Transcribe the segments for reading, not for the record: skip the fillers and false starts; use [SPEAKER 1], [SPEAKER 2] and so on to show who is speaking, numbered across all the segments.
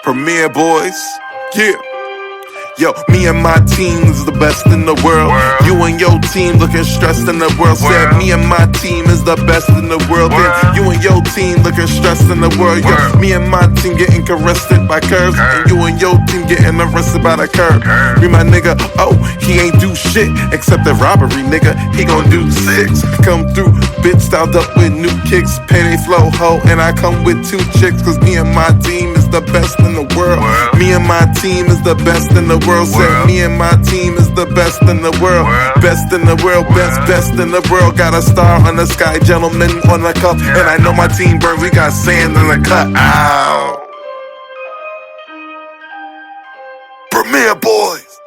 [SPEAKER 1] Premier Boyz, yeah. Yo, me and my team is the best in the world. You and your team looking stressed in the world. Said me and my team is the best in the world. Then you and your team looking stressed in the world. Yo, me and my team getting arrested by curves, and you and your team getting arrested by the curb. Me my nigga, oh, he ain't do shit except the robbery, nigga. He gon' do 6. Come through, bitch styled up with new kicks, payday flow ho, and I come with 2 chicks. Cause me and my team is the best in the world. Me and my team is the best in the world. Said me and my team is the best in the world. Best in the world, best in the world. Got a star on the sky, gentleman on the cup. And I know my team burns, we got sand in the cut. Ow. Premier Boyz.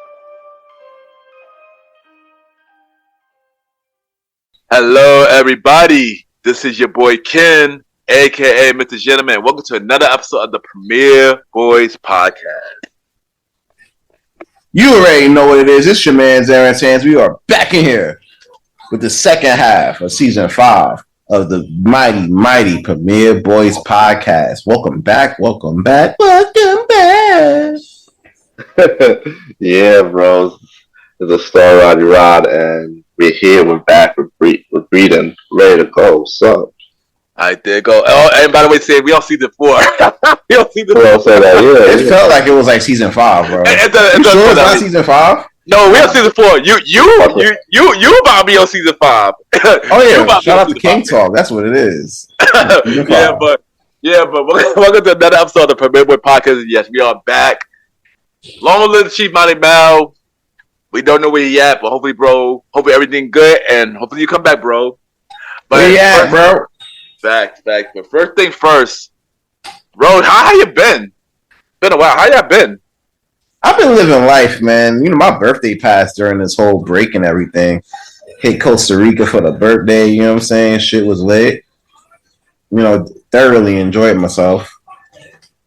[SPEAKER 2] Hello, everybody. This is your boy Ken, aka Mr. Gentleman. Welcome to another episode of the Premier Boyz podcast.
[SPEAKER 3] You already know what it is. It's your man, Aaron Sands. We are back in here with the second half of season 5 of the mighty Premier Boyz podcast. Welcome back.
[SPEAKER 4] Yeah, bro. It's a star Roddy Rod, and we're here. We're back. We're breathing, ready to go. So,
[SPEAKER 2] All right, there you go. Oh, and by the way, we on season 4. We on season 4.
[SPEAKER 4] say that, yeah.
[SPEAKER 3] It felt like it was like season 5, bro.
[SPEAKER 2] You
[SPEAKER 3] sure it's not season 5?
[SPEAKER 2] No, we on season 4. You about to be on season 5.
[SPEAKER 3] Oh yeah, shout out to King Talk. That's what it is.
[SPEAKER 2] yeah, but welcome to another episode of the Premier Boyz podcast. Yes, we are back. Long live the Chief Malimal. We don't know where he at, but hopefully everything good, and hopefully you come back, bro. But
[SPEAKER 3] where you at, bro?
[SPEAKER 2] Facts. But first thing first, Rod, how you been? Been a while. How you been?
[SPEAKER 3] I've been living life, man. You know, my birthday passed during this whole break and everything. Hit Costa Rica for the birthday, you know what I'm saying? Shit was lit. You know, thoroughly enjoyed myself.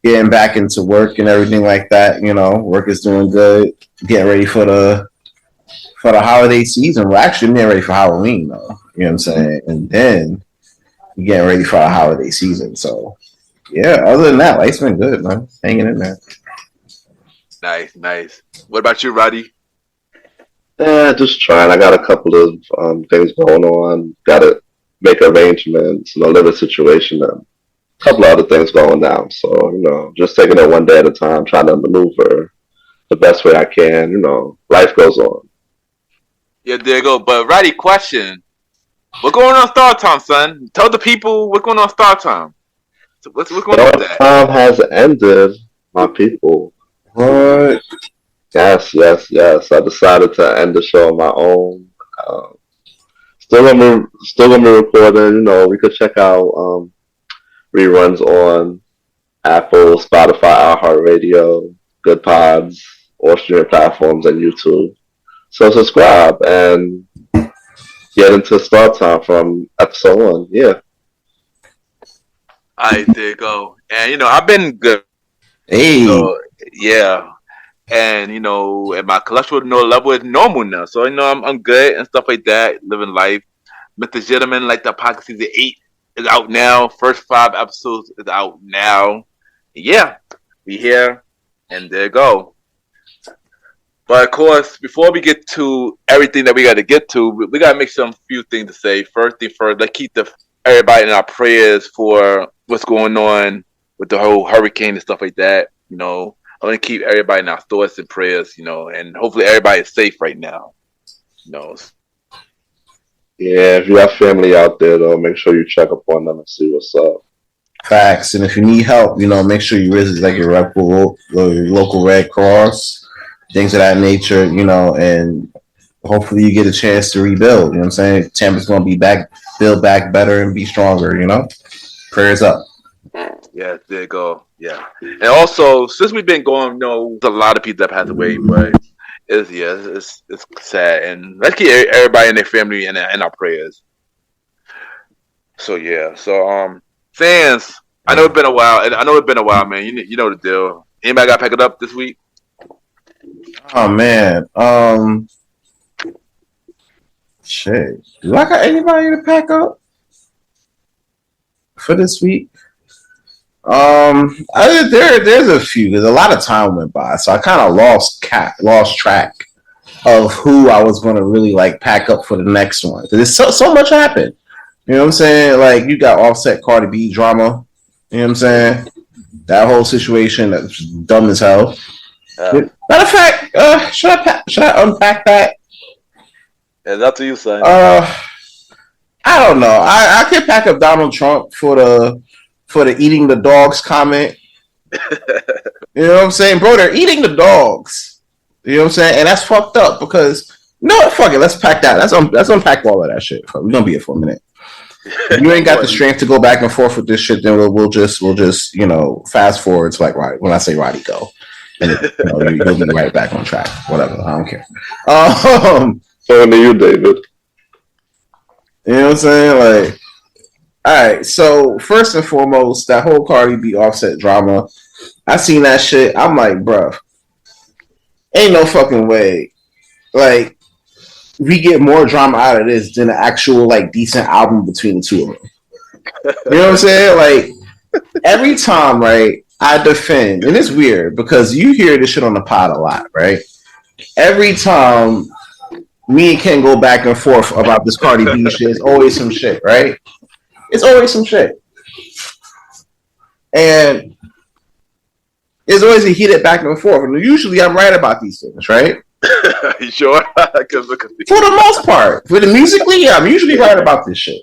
[SPEAKER 3] Getting back into work and everything like that, you know, work is doing good. Getting ready for the holiday season. Well, actually, I'm getting ready for Halloween, though. You know what I'm saying? And then getting ready for the holiday season. So, yeah, other than that, life's been good, man. Hanging in there.
[SPEAKER 2] Nice. What about you, Roddy?
[SPEAKER 4] Just trying. I got a couple of things going on. Got to make arrangements, living situation, and a couple of other things going down. So, just taking it one day at a time, trying to maneuver the best way I can. Life goes on.
[SPEAKER 2] Yeah, there you go. But Roddy, question. What's going on Star Time, son? Tell the people what's going on Star Time. So what's going on with that?
[SPEAKER 4] Star Time has ended, my people.
[SPEAKER 3] What?
[SPEAKER 4] Yes. I decided to end the show on my own. Still gonna be recording. We could check out reruns on Apple, Spotify, iHeartRadio, Good Pods, all streaming platforms, and YouTube. So subscribe and get into Star Time from episode 1. Yeah.
[SPEAKER 2] Alright, there you go. And I've been good.
[SPEAKER 3] Hey.
[SPEAKER 2] So, yeah. And and my cholesterol level is normal now. So I'm good and stuff like that. Living life. Mr. Gentleman, like the podcast season 8 is out now. First 5 episodes is out now. Yeah. We here. And there you go. But of course, before we get to everything that we got to get to, we got to make some few things to say. First thing first, let's keep everybody in our prayers for what's going on with the whole hurricane and stuff like that. I want to keep everybody in our thoughts and prayers, and hopefully everybody is safe right now.
[SPEAKER 4] Yeah, if you have family out there, though, make sure you check up on them and see what's up.
[SPEAKER 3] Facts. And if you need help, make sure you visit like your local Red Cross. Things of that nature, and hopefully you get a chance to rebuild. You know what I'm saying? Tampa's going to be back, build back better and be stronger, Prayers up.
[SPEAKER 2] Yeah, there you go. Yeah. And also, since we've been going, there's a lot of people that passed away, but it's sad. And let's keep everybody and their family in our prayers. So, yeah. So, fans, I know it's been a while, man. You know the deal. Anybody got to pack it up this week?
[SPEAKER 3] Oh man, shit. Do I got anybody to pack up for this week? There's a few because a lot of time went by, so I kind of lost track of who I was going to really like pack up for the next one. Because so much happened. You know what I'm saying? Like you got Offset Cardi B drama. You know what I'm saying? That whole situation that's dumb as hell. Matter of fact, should I unpack that?
[SPEAKER 2] Yeah, that's what you say.
[SPEAKER 3] I don't know. I can pack up Donald Trump for the eating the dogs comment. You know what I'm saying, bro? They're eating the dogs. You know what I'm saying, and that's fucked up because no, fuck it. Let's pack that. Let's unpack all of that shit. We're gonna be here for a minute. If you ain't got the strength to go back and forth with this shit, then we'll just fast forward to like when I say Roddy go, and you'll be right back on track. Whatever, I don't care.
[SPEAKER 4] So to you, David.
[SPEAKER 3] You know what I'm saying? Like, all right. So first and foremost, that whole Cardi B Offset drama, I seen that shit. I'm like, bruh, ain't no fucking way. Like, we get more drama out of this than an actual like decent album between the two of them. You know what I'm saying? Like every time, right? I defend, and it's weird because you hear this shit on the pod a lot, right? Every time me and Ken go back and forth about this Cardi B shit, it's always some shit, right? It's always some shit, and it's always a heated back and forth. And usually, I'm right about these things, right?
[SPEAKER 2] You sure?
[SPEAKER 3] For the most part, for the musically, yeah, I'm usually right about this shit.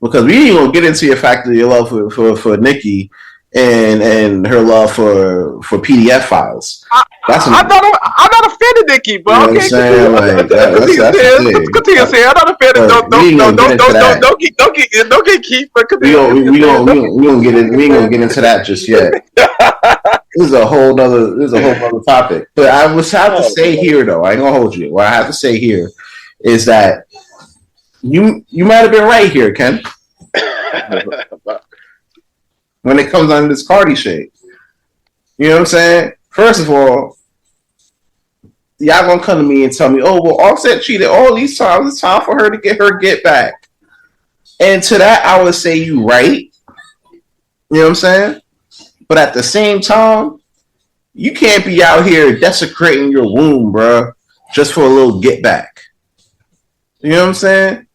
[SPEAKER 3] Because we ain't gonna get into your fact of your love for Nicki and her love for PDF files.
[SPEAKER 2] I'm not offended, Nicki, but
[SPEAKER 3] you know
[SPEAKER 2] okay.
[SPEAKER 3] What I'm saying? Like, let's
[SPEAKER 2] continue saying. I'm not offended. Don't get keep. But
[SPEAKER 3] we gonna get into that just yet. This is a whole other topic. But I have to say here though, I ain't gonna hold you. What I have to say here is that you might have been right here, Ken. When it comes on this Cardi shit. You know what I'm saying? First of all, y'all gonna come to me and tell me, oh, well, Offset cheated all these times. It's time for her to get her get back. And to that, I would say you right. You know what I'm saying? But at the same time, you can't be out here desecrating your womb, bro, just for a little get back. You know what I'm saying?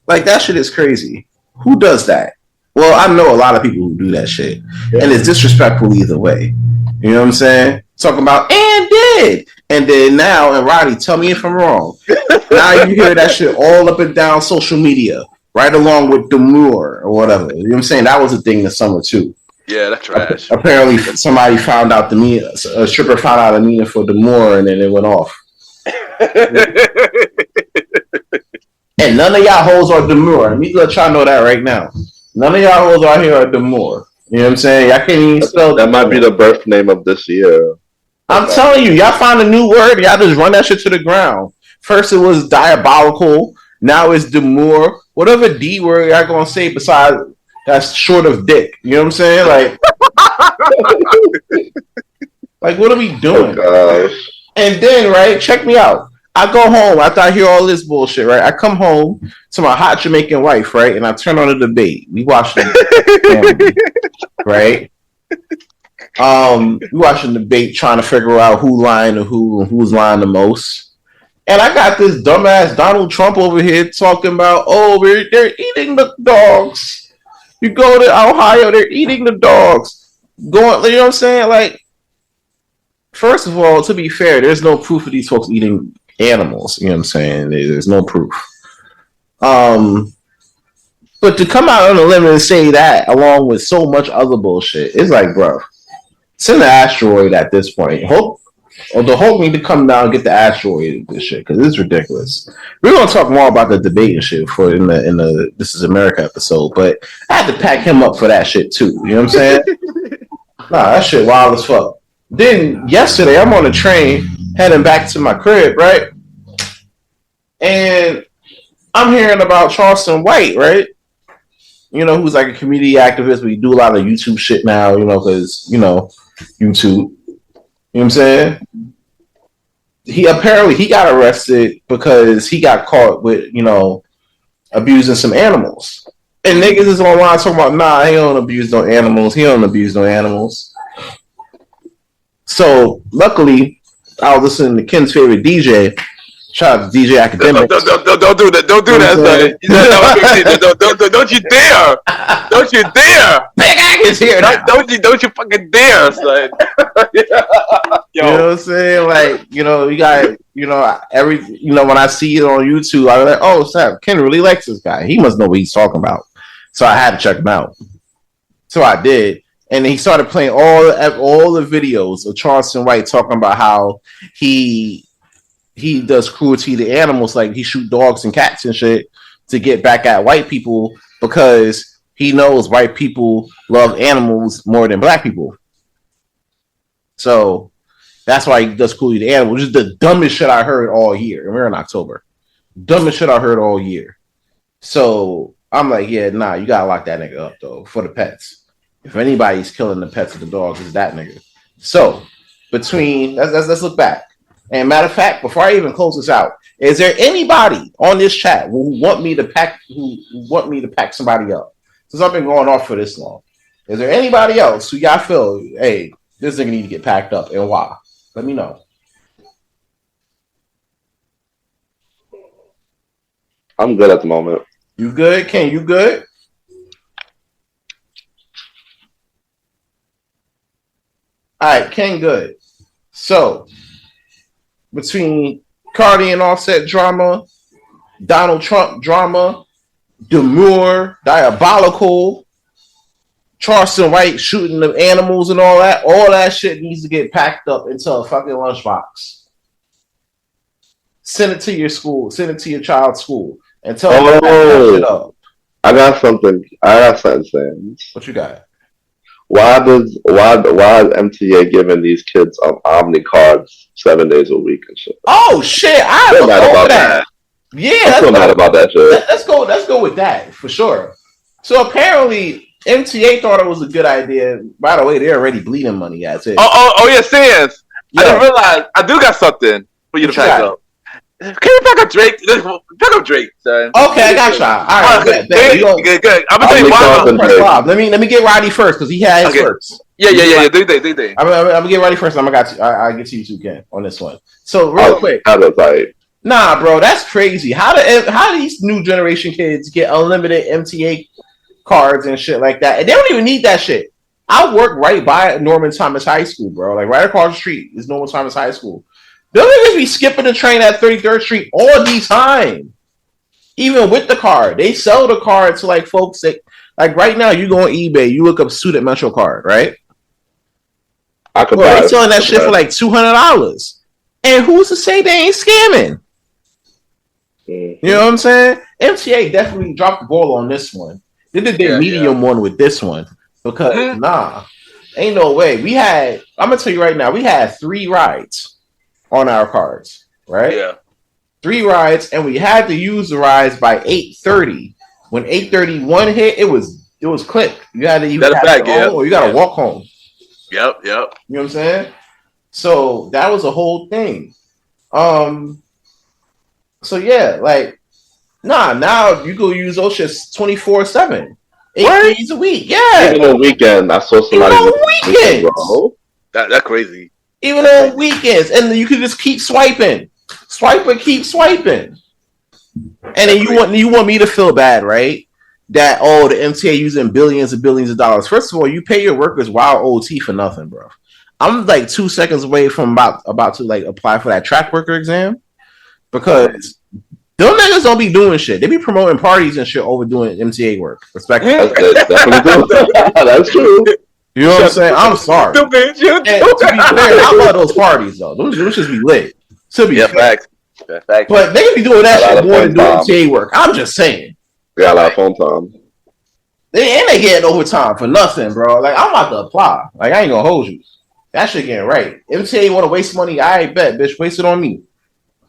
[SPEAKER 3] Like, that shit is crazy. Who does that? Well, I know a lot of people who do that shit. Yeah. And it's disrespectful either way. You know what I'm saying? Talking about, and did. And then now, and Roddy, tell me if I'm wrong. Now you hear that shit all up and down social media, right along with Demure or whatever. You know what I'm saying? That was a thing this summer, too.
[SPEAKER 2] Yeah, that's trash.
[SPEAKER 3] Apparently, somebody found out a stripper found out Amina for Demure, and then it went off. And none of y'all hoes are Demure. Let me let y'all know that right now. None of y'all hoes out here are Demure. You know what I'm saying? Y'all can't even spell
[SPEAKER 4] that. Might be the birth name of this year.
[SPEAKER 3] I'm telling you, y'all find a new word. Y'all just run that shit to the ground. First it was diabolical. Now it's Demure. Whatever D word y'all gonna say besides that's short of dick. You know what I'm saying? Like what are we doing?
[SPEAKER 4] Oh,
[SPEAKER 3] and then, right, check me out. I go home after I hear all this bullshit, right? I come home to my hot Jamaican wife, right? And I turn on the debate. We watching right? We watching the debate trying to figure out who lying to who and who's lying the most. And I got this dumbass Donald Trump over here talking about, oh, they're eating the dogs. You go to Ohio, they're eating the dogs. You know what I'm saying? Like, first of all, to be fair, there's no proof of these folks eating animals. You know what I'm saying? There's no proof. But to come out on a limb and say that, along with so much other bullshit, it's like, bro, send the asteroid at this point. The Hulk need to come down and get the asteroid this shit because it's ridiculous. We're gonna talk more about the debate and shit for in the This Is America episode, but I had to pack him up for that shit too. You know what I'm saying? Nah, that shit wild as fuck. Then yesterday, I'm on a train heading back to my crib, right? And I'm hearing about Charleston White, right? You know, who's like a community activist, but he do a lot of YouTube shit now, you know, because, you know, YouTube. You know what I'm saying? He got arrested because he got caught with, you know, abusing some animals. And niggas is online talking about, nah, he don't abuse no animals. He don't abuse no animals. So, luckily, I was listening to Ken's favorite DJ. Shout out to DJ Academics.
[SPEAKER 2] Don't do that. Don't do that, son. Don't you dare. Don't you dare.
[SPEAKER 3] Big Ack is here now.
[SPEAKER 2] Don't you fucking dare, son.
[SPEAKER 3] You know what I'm saying? Like, you know, you got, you know, when I see it on YouTube, I'm like, oh, snap, Ken really likes this guy. He must know what he's talking about. So I had to check him out. So I did. And he started playing all the videos of Charleston White talking about how he does cruelty to animals, like he shoot dogs and cats and shit to get back at white people because he knows white people love animals more than black people. So that's why he does cruelty to animals. Which is the dumbest shit I heard all year. And we're in October. Dumbest shit I heard all year. So I'm like, yeah, nah, you gotta lock that nigga up though for the pets. If anybody's killing the pets of the dogs, it's that nigga. So let's look back. And matter of fact, before I even close this out, is there anybody on this chat who want me to pack somebody up? Since I've been going off for this long, is there anybody else who y'all feel, hey, this nigga need to get packed up and why? Let me know.
[SPEAKER 4] I'm good at the moment.
[SPEAKER 3] You good, Ken? You good? All right, Ken, good. So, between Cardi and Offset drama, Donald Trump drama, Demure, Diabolical, Charleston White shooting the animals and all that shit needs to get packed up into a fucking lunchbox. Send it to your school, send it to your child's school, and tell them to pack that shit up.
[SPEAKER 4] I got something saying.
[SPEAKER 3] What you got?
[SPEAKER 4] Why is MTA giving these kids Omni cards 7 days a week and shit?
[SPEAKER 3] Oh shit! I
[SPEAKER 4] feel mad about that.
[SPEAKER 3] Yeah,
[SPEAKER 4] I feel mad about that shit.
[SPEAKER 3] Let's go with that for sure. So apparently MTA thought it was a good idea. By the way, they're already bleeding money as it.
[SPEAKER 2] Oh yeah, Sans.
[SPEAKER 3] Yeah.
[SPEAKER 2] I didn't realize I do got something for you to pack up. Can you pack up Drake? Pack up Drake, son.
[SPEAKER 3] Okay, I got y'all. All right,
[SPEAKER 2] good. I'm gonna tell you why.
[SPEAKER 3] Let me get Roddy first because he had his first.
[SPEAKER 2] Yeah. Do they?
[SPEAKER 3] I'm gonna get Roddy first. I get to you too, Ken, on this one. So real quick. Nah, bro, that's crazy. How do these new generation kids get unlimited MTA cards and shit like that? And they don't even need that shit. I work right by Norman Thomas High School, bro. Like right across the street is Norman Thomas High School. Those niggas be skipping the train at 33rd Street all the time. Even with the card. They sell the card to like folks that, like right now, you go on eBay, you look up Student Metro card, right? They selling that shit for like $200. And who's to say they ain't scamming? You know what I'm saying? MTA definitely dropped the ball on this one. They did their medium one with this one. Because, ain't no way. I'm going to tell you right now, we had 3 rides on our cards, right?
[SPEAKER 2] Yeah.
[SPEAKER 3] 3 rides, and we had to use the rides by 8:30. When 8:31 hit, it was clipped. You had to or you got to walk home.
[SPEAKER 2] Yep.
[SPEAKER 3] You know what I'm saying? So that was a whole thing. So yeah, like, now you go use those shits 24/7, 8 days a week. Yeah.
[SPEAKER 4] Even on weekend, I saw somebody.
[SPEAKER 3] Even on weekends.
[SPEAKER 2] That's crazy.
[SPEAKER 3] Even on weekends, and you can just keep swiping, keep swiping, and then you want me to feel bad, right? That the MTA using billions and billions of dollars. First of all, you pay your workers wild OT for nothing, bro. I'm like 2 seconds away from about to like apply for that track worker exam because them niggas don't be doing shit. They be promoting parties and shit over doing MTA work. Respectfully.
[SPEAKER 4] That's true.
[SPEAKER 3] You know what I'm saying? I'm sorry. To be fair, I love those parties though. Those just be lit. To be fair.
[SPEAKER 2] Facts.
[SPEAKER 3] But they be doing that shit more than doing MTA work. I'm just saying.
[SPEAKER 4] They got a lot of phone time.
[SPEAKER 3] They getting overtime for nothing, bro. Like I'm about to apply. Like I ain't gonna hold you. That shit getting right. MTA want to waste money? I bet, bitch. Waste it on me.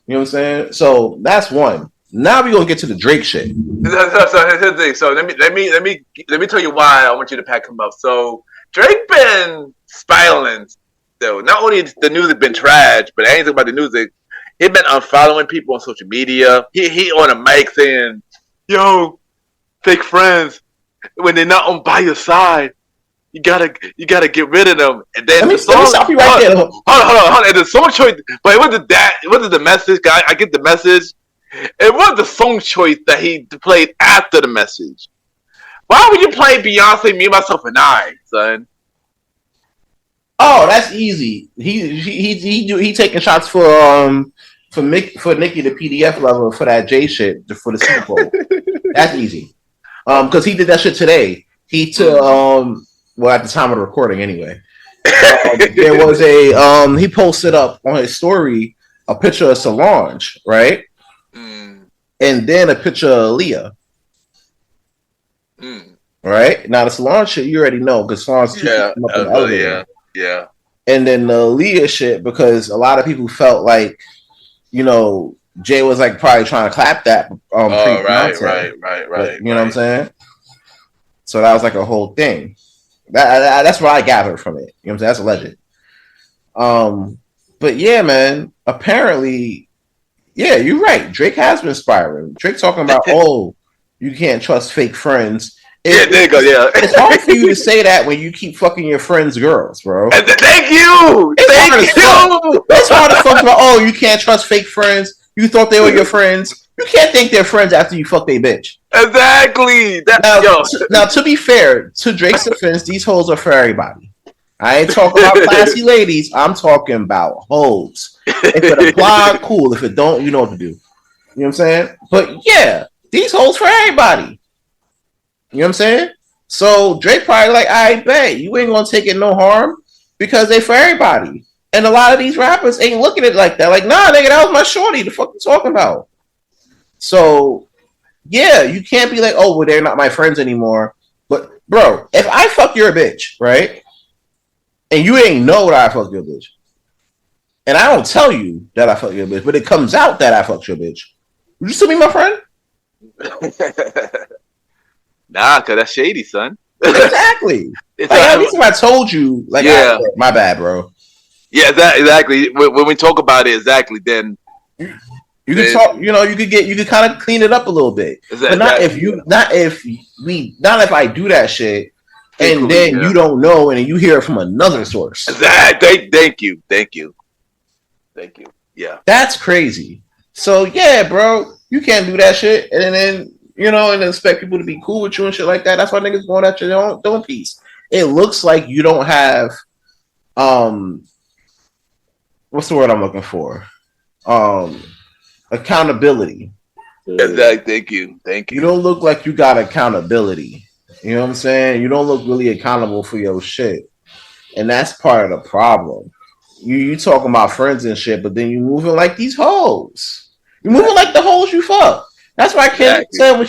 [SPEAKER 3] You know what I'm saying? So that's one. Now we gonna get to the Drake shit.
[SPEAKER 2] So here's the thing. So let me tell you why I want you to pack him up. So Drake been spiraling. Though not only the news has been trash, but anything about the news, he been unfollowing people on social media. He on a mic saying, "Yo, fake friends, when they're not on by your side, you gotta get rid of them. And then
[SPEAKER 3] let me stop you right there.
[SPEAKER 2] Hold on. And the song choice, but it wasn't that. It wasn't the message. I get the message. It was the song choice that he played after the message. Why would you play Beyonce, Me, Myself, and I, son?
[SPEAKER 3] Oh, that's easy. He taking shots for Nikki the PDF lover for that J shit for the Super Bowl. That's easy. Because he did that shit today. He took well, at the time of the recording anyway. There was a he posted up on his story a picture of Solange, right? And then a picture of Leah. Right? Now the Solange shit you already know because Solange
[SPEAKER 2] yeah.
[SPEAKER 3] And then the Leah shit because a lot of people felt like, you know, Jay was like probably trying to clap that
[SPEAKER 2] right.
[SPEAKER 3] You know what I'm saying? So that was like a whole thing. That's what I gathered from it. You know what I'm saying? That's alleged. But yeah, man, apparently, yeah, you're right. Drake has been spiraling. Drake talking about, oh, you can't trust fake friends.
[SPEAKER 2] There you go, yeah.
[SPEAKER 3] It's hard for you to say that when you keep fucking your friends' girls, bro.
[SPEAKER 2] Thank you!
[SPEAKER 3] It's hard to fuck about, oh, you can't trust fake friends. You thought they were your friends. You can't think they're friends after you fuck their bitch.
[SPEAKER 2] Exactly.
[SPEAKER 3] Now, to be fair, to Drake's defense, these hoes are for everybody. I ain't talking about classy ladies. I'm talking about hoes. If it apply, cool. If it don't, you know what to do. You know what I'm saying? But yeah, these hoes for everybody. You know what I'm saying? So Drake probably like, I bet you ain't gonna take it no harm because they for everybody. And a lot of these rappers ain't looking at it like that. Like, nah, nigga, that was my shorty. The fuck you talking about? So yeah, you can't be like, oh, well, they're not my friends anymore. But bro, if I fuck your bitch, right? And you ain't know that I fucked your bitch. And I don't tell you that I fucked your bitch, but it comes out that I fucked your bitch. Would you still be my friend?
[SPEAKER 2] Nah, cause that's shady, son.
[SPEAKER 3] Exactly. Like, at least if I told you, like, yeah, my bad, bro.
[SPEAKER 2] Yeah, exactly. When we talk about it, exactly, then
[SPEAKER 3] you can talk. You know, you could kind of clean it up a little bit, but not if I do that shit and then you don't know and you hear it from another source.
[SPEAKER 2] Exactly. Thank you. Yeah, that's
[SPEAKER 3] crazy. So yeah, bro, you can't do that shit, and then. You know, and expect people to be cool with you and shit like that. That's why niggas going at your own piece. It looks like you don't have, what's the word I'm looking for? Accountability.
[SPEAKER 2] Exactly. Thank you.
[SPEAKER 3] You don't look like you got accountability. You know what I'm saying? You don't look really accountable for your shit. And that's part of the problem. You talking about friends and shit, but then you moving like these hoes. You moving like the hoes you fuck. That's why Kendrick said when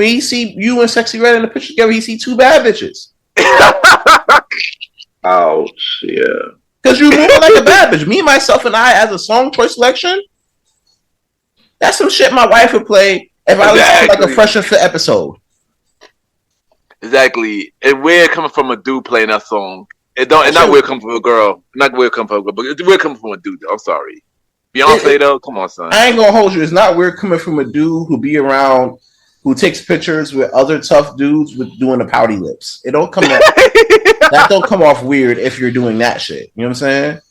[SPEAKER 3] he see you and Sexy Red in the picture together, he see two bad bitches.
[SPEAKER 4] Ouch, yeah.
[SPEAKER 3] Because you moving like a bad bitch. Me, myself, and I, as a song choice selection, that's some shit my wife would play if I was like a Fresh and Fit episode.
[SPEAKER 2] Exactly. It's weird coming from a dude playing that song. It's not weird coming from a girl. Not weird coming from a girl, but it's weird coming from a dude. I'm sorry. Beyonce though, come on, son.
[SPEAKER 3] I ain't gonna hold you. It's not weird coming from a dude who be around, who takes pictures with other tough dudes with doing the pouty lips. It don't come off. That don't come off weird if you're doing that shit. You know what I'm saying?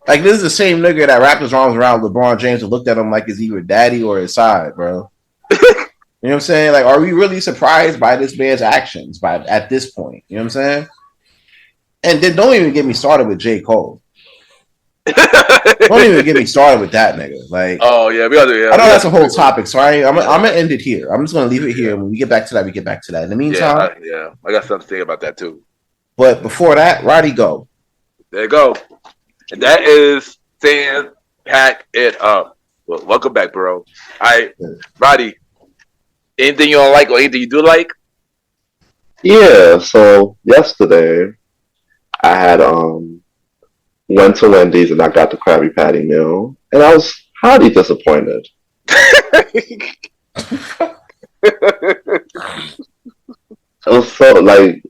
[SPEAKER 3] Like this is the same nigga that wrapped his arms around LeBron James and looked at him like is either daddy or his side, bro. You know what I'm saying? Like, are we really surprised by this man's actions at this point? You know what I'm saying? And then don't even get me started with Jcole. Don't even get me started with that nigga. Like,
[SPEAKER 2] oh yeah, we gotta. Yeah,
[SPEAKER 3] I know that's a whole topic, so I'm gonna end it here. I'm just gonna leave it here. When we get back to that, we get back to that. In the meantime,
[SPEAKER 2] I got something to say about that too.
[SPEAKER 3] But before that, Roddy, go.
[SPEAKER 2] There you go, and that is saying pack it up. Well, welcome back, bro. All right, Roddy. Anything you don't like or anything you do like?
[SPEAKER 4] Yeah. So yesterday, I had went to Wendy's and I got the Krabby Patty meal, and I was highly disappointed. It was so like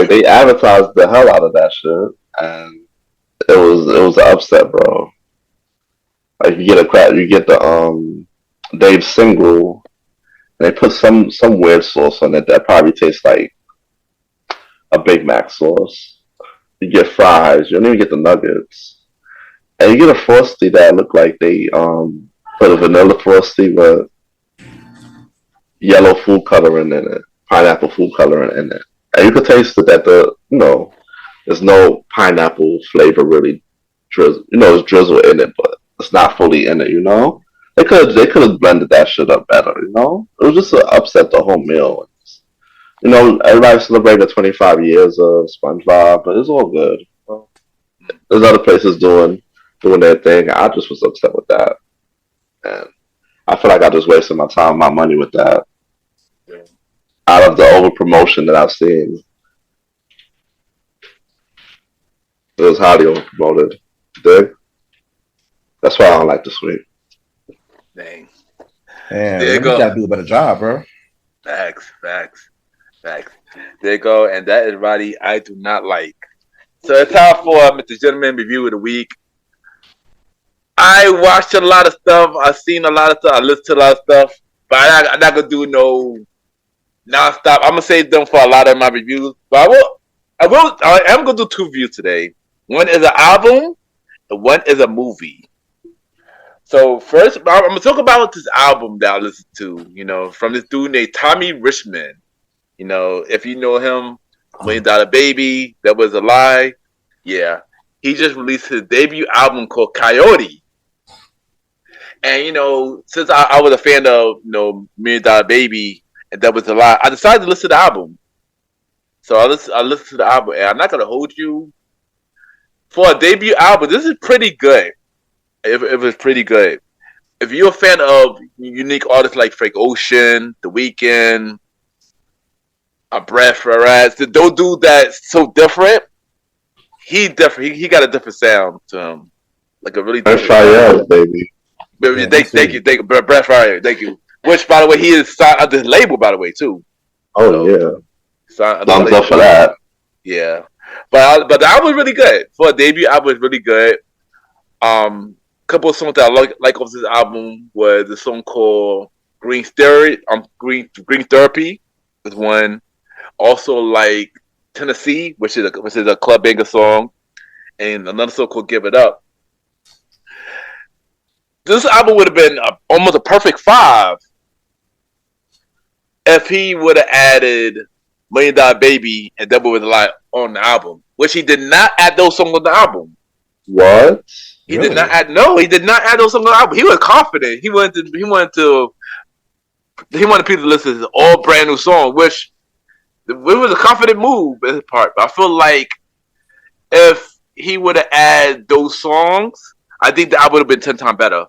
[SPEAKER 4] they advertised the hell out of that shit, and it was an upset, bro. Like you get the Dave single, They put some weird sauce on it that probably tastes like a Big Mac sauce. You get fries. You don't even get the nuggets, and you get a frosty that look like they put a vanilla frosty with yellow food coloring in it, pineapple food coloring in it, and you could taste it that there's no pineapple flavor really drizzle. It's drizzle in it, but it's not fully in it. They could have blended that shit up better. It was just to upset the whole meal. Everybody celebrated the 25 years of SpongeBob, but it's all good. There's other places doing their thing. I just was upset with that, and I feel like I just wasted my time, my money with that. Out of the over promotion that I've seen, it was highly over promoted. Dig? That's why I don't like the sweet.
[SPEAKER 2] Dang.
[SPEAKER 3] Damn,
[SPEAKER 2] There you
[SPEAKER 3] you
[SPEAKER 2] go.
[SPEAKER 3] gotta do a better job, bro.
[SPEAKER 2] Facts. There you go. And that is Roddy I do not like. So it's time for Mr. Gentleman Review of the Week. I watched a lot of stuff. I've seen a lot of stuff. I listened to a lot of stuff. But I'm not going to do no nonstop. I'm going to save them for a lot of my I am going to do 2 reviews today. One is an album, and one is a movie. So first, I'm going to talk about this album that I listened to, from this dude named Tommy Richmond. If you know him, $1 Million Baby, That Was a Lie. Yeah. He just released his debut album called Coyote. And, since I was a fan of, $1 Million Baby and That Was a Lie, I decided to listen to the album. So I listened to the album, and I'm not going to hold you. For a debut album, this is pretty good. It was pretty good. If you're a fan of unique artists like Frank Ocean, The Weeknd, Brad Perez, don't do that so different. He got a different sound to him, like a really different.
[SPEAKER 4] Fire, baby.
[SPEAKER 2] Thank you, Brad Fire. Thank you. Which, by the way, he is signed under his label, by the way, too.
[SPEAKER 4] Oh yeah, thumbs up for that.
[SPEAKER 2] Yeah, but the album was really good for a debut. Album was really good. Couple of songs that I like off this album was the song called Green Theory. Green Therapy was one. Also, like Tennessee, which is a club banger song, and another song called Give It Up. This album would have been almost a perfect 5 if he would have added $1 Million Baby and That Was a Lie on the album, which he did not add those songs on the album.
[SPEAKER 4] What?
[SPEAKER 2] He did not add. No, he did not add those songs on the album. He was confident. He wanted people to listen to his all brand new song, which it was a confident move on his part. But I feel like if he would have added those songs, I think the album would have been 10 times better.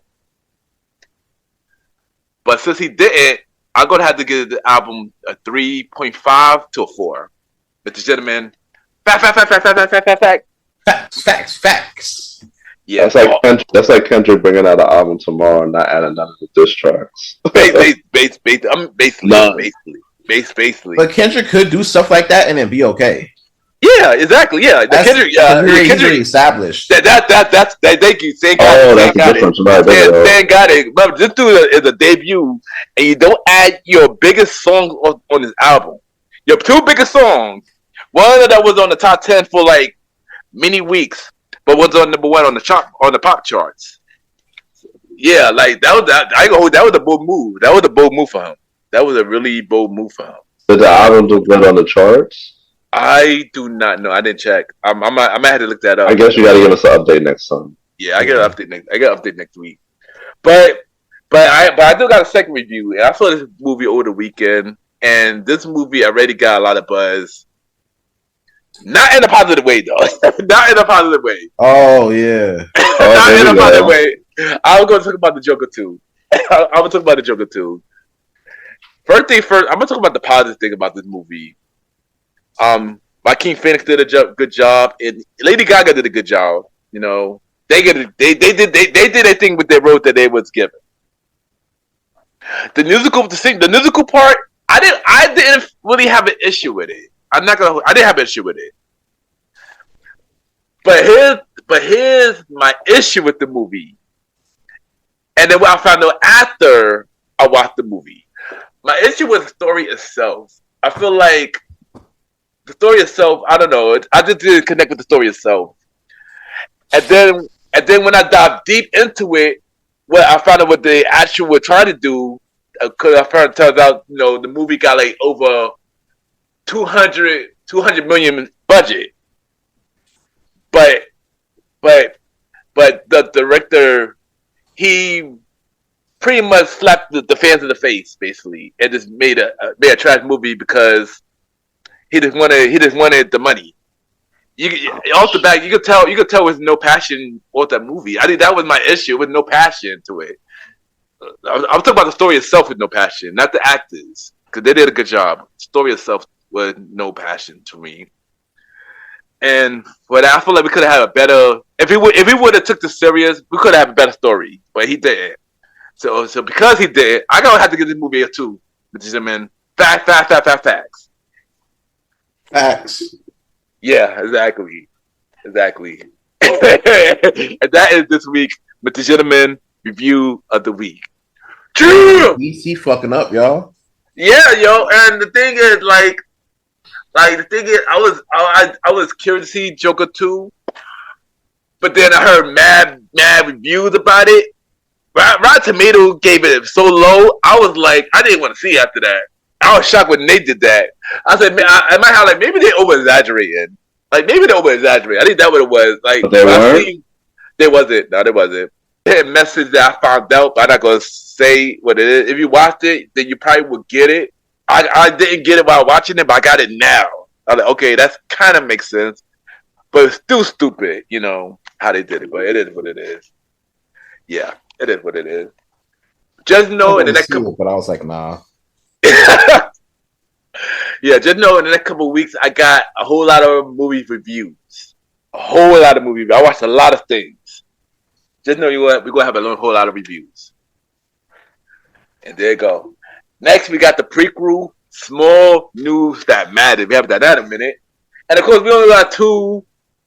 [SPEAKER 2] But since he didn't, I'm gonna have to give the album a 3.5 to a 4. Mr. Gentleman,
[SPEAKER 3] Facts.
[SPEAKER 2] Yeah,
[SPEAKER 4] that's like Kendrick bringing out an album tomorrow and not adding none of the diss tracks.
[SPEAKER 2] Basically.
[SPEAKER 3] But Kendrick could do stuff like that and then be okay.
[SPEAKER 2] Yeah, exactly. Yeah, Kendrick.
[SPEAKER 3] He's already established.
[SPEAKER 2] That's thank you. Stan
[SPEAKER 4] That's the difference, right?
[SPEAKER 2] Stan got it. But this dude is a debut, and you don't add your biggest song on his album. Your 2 biggest songs. One that was on the top 10 for like many weeks, but was on number 1 on the pop charts. Yeah, like that was a bold move. That was a bold move for him. That was a really bold move for him.
[SPEAKER 4] Did the album do good on the charts?
[SPEAKER 2] I do not know. I didn't check. I might have to look that up.
[SPEAKER 4] I guess you got to give us an update next time.
[SPEAKER 2] Yeah, I get an update next week. But I still got a second review, and I saw this movie over the weekend, and this movie already got a lot of buzz. Not in a positive way, though. Not in a positive way.
[SPEAKER 3] Oh yeah.
[SPEAKER 2] Not in a positive way. I was going to talk about the Joker 2. I'm going to talk about the Joker 2. First thing first, I'm going to talk about the positive thing about this movie. Joaquin Phoenix did a good job, and Lady Gaga did a good job. They did their thing with their road that they was given. The musical part, I didn't really have an issue with it. I didn't have an issue with it. But here's my issue with the movie. And then what I found out after I watched the movie. My issue with the story itself. I feel like the story itself. I don't know. I just didn't connect with the story itself. And then when I dive deep into it, what I found out what they actually were trying to do, because I found it turns out, the movie got like over 200 million budget, but but the director, he pretty much slapped the fans in the face basically, and just made a trash movie because he just wanted the money. Off the back, you could tell with no passion with that movie. I think that was my issue, with no passion to it. I'm talking about the story itself with no passion, not the actors, because they did a good job. The story itself with no passion to me. And but I feel like we could have had a better, if he would have took this serious, we could have a better story. But he didn't. So because he did, I gonna have to give this movie a 2. Which is, man, facts.
[SPEAKER 3] Facts.
[SPEAKER 2] Yeah, exactly. And that is this week with the Gentleman Review of the Week. True.
[SPEAKER 3] DC fucking up, y'all.
[SPEAKER 2] Yeah, yo. And the thing is, I was curious to see Joker 2, but then I heard mad reviews about it. Rotten Tomato gave it so low. I was like, I didn't want to see it after that. I was shocked when they did that. I said, man, I might have maybe they over exaggerated. I think that what it was.
[SPEAKER 4] But they weren't.
[SPEAKER 2] There wasn't. No, there wasn't. They had a message that I found out, but I'm not gonna say what it is. If you watched it, then you probably would get it. I didn't get it while watching it, but I got it now. I was like, okay, that kind of makes sense, but it's still stupid, how they did it. But it is what it is. Yeah, it is what it is. Just know in the next couple.
[SPEAKER 3] But I was like, nah.
[SPEAKER 2] Yeah, just know in the next couple of weeks, I got a whole lot of movie reviews. I watched a lot of things. Just know we're going to have a whole lot of reviews. And there you go. Next, we got the prequel, small news that matters. We haven't done that in a minute. And of course, we only got two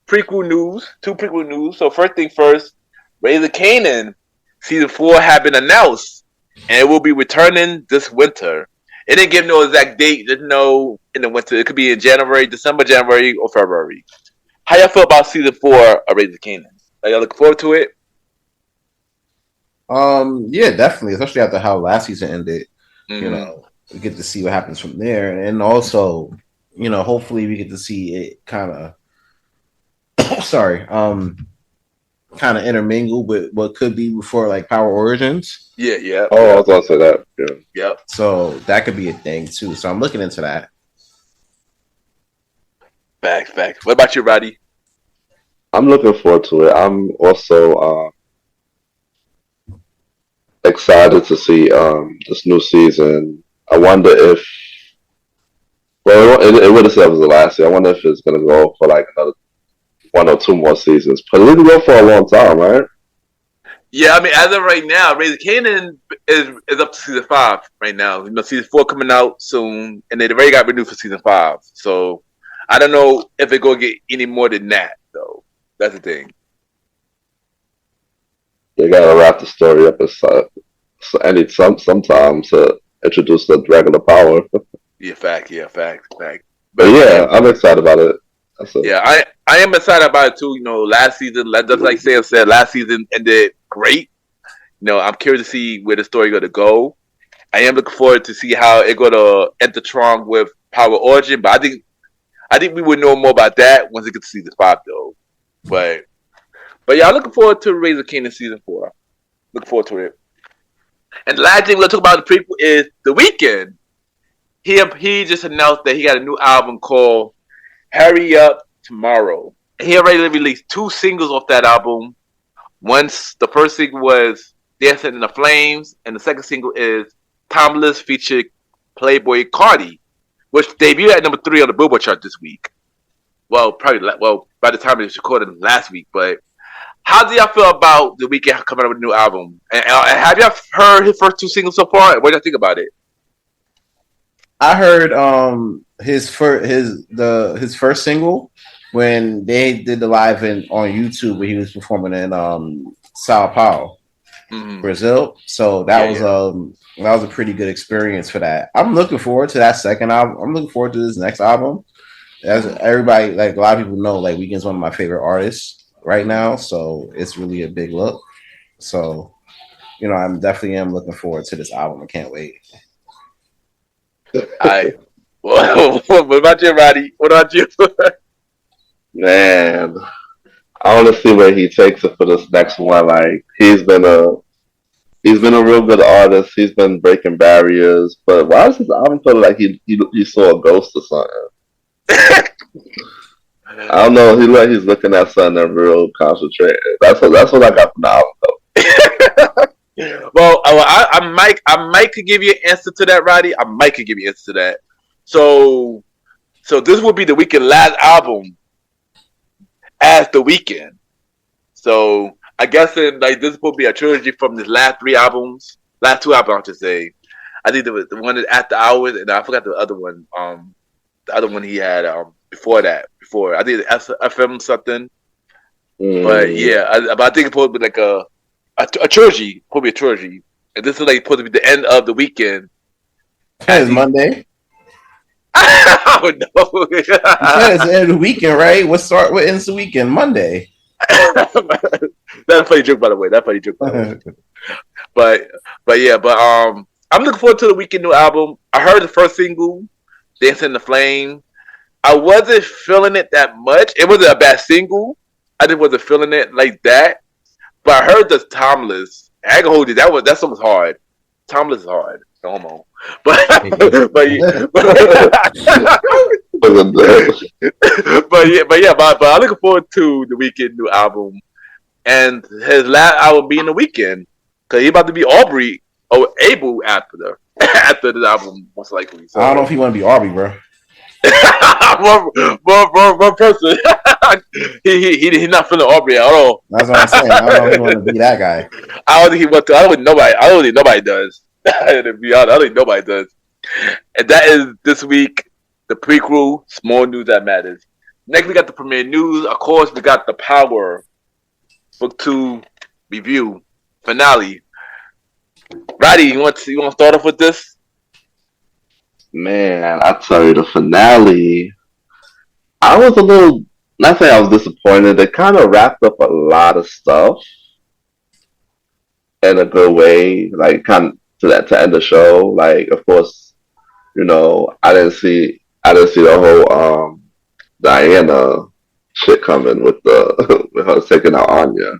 [SPEAKER 2] prequel news. So first thing first, Raise the Kanan season 4 have been announced, and it will be returning this winter. It didn't give no exact date. Didn't know in the winter. It could be in December, January, or February. How y'all feel about season 4 of Raise the Kanan? Are y'all looking forward to it?
[SPEAKER 3] Yeah, definitely. Especially after how last season ended.
[SPEAKER 2] Mm-hmm.
[SPEAKER 3] We get to see what happens from there, and also, hopefully we get to see it kind of, kind of intermingle with what could be before like Power Origins.
[SPEAKER 2] Yeah.
[SPEAKER 4] Oh, I was going to say that. Yeah.
[SPEAKER 2] Yep.
[SPEAKER 3] So that could be a thing too. So I'm looking into that.
[SPEAKER 2] Facts. What about you, Roddy?
[SPEAKER 4] I'm looking forward to it. I'm also excited to see this new season. I wonder if, it would have said it was the last year. I wonder if it's going to go for like another 1 or 2 more seasons. But it can go for a long time, right?
[SPEAKER 2] Yeah, I mean, as of right now, Raise the Kanan is up to season 5 right now. Season 4 coming out soon, and they already got renewed for season 5. So I don't know if it's going to get any more than that, though. That's the thing.
[SPEAKER 4] They gotta wrap the story up sometimes to introduce the Dragon of Power.
[SPEAKER 2] Yeah, fact.
[SPEAKER 4] But yeah, I'm excited about it.
[SPEAKER 2] Yeah, I am excited about it too. Last season, just like Sam said, last season ended great. I'm curious to see where the story going to go. I am looking forward to see how it going to enter Tron with Power Origin, but I think we would know more about that once it gets to season 5, though. But yeah, I'm looking forward to Raise the Kanan season 4. Looking forward to it. And the last thing we're going to talk about the prequel is The Weeknd. He just announced that he got a new album called Hurry Up Tomorrow. He already released 2 singles off that album. The first single was Dancing in the Flames, and the second single is Timeless featured Playboy Cardi, which debuted at number 3 on the Billboard chart this week. Well, by the time it was recorded last week. But how do y'all feel about The Weeknd coming out with a new album? And have y'all heard his first 2 singles so far? What do y'all think about it?
[SPEAKER 3] I heard his first single when they did the live on YouTube where he was performing in Sao Paulo. Brazil. So that was a pretty good experience for that. I'm looking forward to that second album. I'm looking forward to this next album. As everybody, like a lot of people know, like Weeknd's one of my favorite artists right now. So it's really a big look. So, I'm definitely looking forward to this album. I can't wait.
[SPEAKER 2] What about you, Roddy? What about you?
[SPEAKER 4] Man, I want to see where he takes it for this next one. Like he's been a real good artist. He's been breaking barriers. But why does his album feel like he saw a ghost or something? I don't know. He's looking at something real concentrated. That's what I got from the album though.
[SPEAKER 2] Well, I might could give you an answer to that, Roddy. I might could give you an answer to that. So this would be the Weeknd last album as the Weeknd. So I guess this will be a trilogy from his last two albums, I should say. I think the one is After Hours, and I forgot the other one. The other one he had before that. I think FM something. But yeah, I think it's supposed to be like a trilogy. Probably a trilogy, and this is like supposed to be the end of the Weeknd.
[SPEAKER 3] It's Monday.
[SPEAKER 2] I don't know.
[SPEAKER 3] You said it's the end of the weekend, right? What ends the weekend? Monday.
[SPEAKER 2] That's a funny joke, by the way. But I'm looking forward to the Weeknd new album. I heard the first single, "Dancing in the Flame." I wasn't feeling it that much. It wasn't a bad single. I just wasn't feeling it like that. But I heard the Timeless. I can hold you. That song was hard. Timeless is hard. No homo. But I'm looking forward to the Weeknd new album and his last album being the Weeknd, because he about to be Aubrey or Abel after the album most likely. So.
[SPEAKER 3] I don't know if he want to be Aubrey, bro.
[SPEAKER 2] one person. He's not feeling Aubrey at all.
[SPEAKER 3] That's what I'm saying. I don't know if he want to be that guy.
[SPEAKER 2] I don't think he wants to. I don't think nobody does. To be honest, I don't think nobody does. And that is this week, the prequel, Small News That Matters. Next, we got the premiere news. Of course, we got the Power Book 2 review finale. Roddy, you want to start off with this?
[SPEAKER 4] Man, I tell you, the finale, I was a little, not saying I was disappointed. It kind of wrapped up a lot of stuff in a good way, like kind of to end the show. Like, of course, I didn't see the whole Diana shit coming with with her taking out Anya.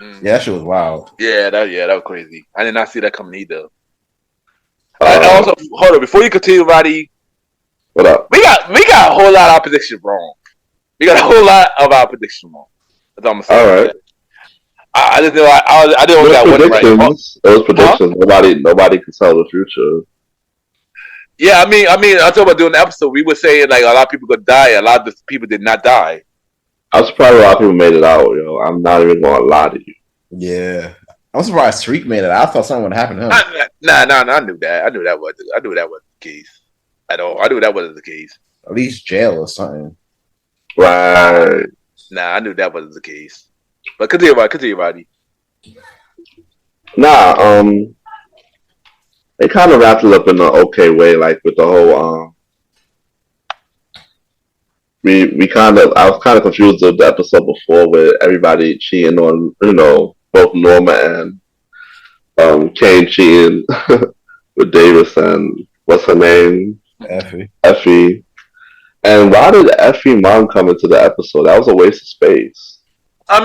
[SPEAKER 3] Yeah, that shit was wild.
[SPEAKER 2] Yeah, that was crazy. I did not see that coming either. Also, hold on, before you continue, Roddy.
[SPEAKER 4] What up?
[SPEAKER 2] We got a whole lot of our prediction wrong. We got a whole lot of our prediction wrong. That's all I'm saying.
[SPEAKER 4] All right.
[SPEAKER 2] I just know I didn't know that one right.
[SPEAKER 4] Those predictions. Huh? Nobody can tell the future.
[SPEAKER 2] Yeah, I mean, I talk about doing the episode. We were saying like a lot of people could die. A lot of the people did not die.
[SPEAKER 4] I was surprised a lot of people made it out. I'm not even gonna lie to you.
[SPEAKER 3] Yeah, I'm surprised Tariq made it. I thought something would happen to him.
[SPEAKER 2] Nah. I knew that. I knew that was the case. I knew that wasn't the case.
[SPEAKER 3] At least jail or something.
[SPEAKER 4] Right.
[SPEAKER 2] Nah, I knew that wasn't the case. But continue, Roddy.
[SPEAKER 4] Nah, they kind of wrapped it up in an okay way, like with the whole I was kind of confused with the episode before with everybody cheating on, both Norma and Kane cheating with Davis and what's her name? Effie. And why did Effie mom come into the episode? That was a waste of space.
[SPEAKER 2] I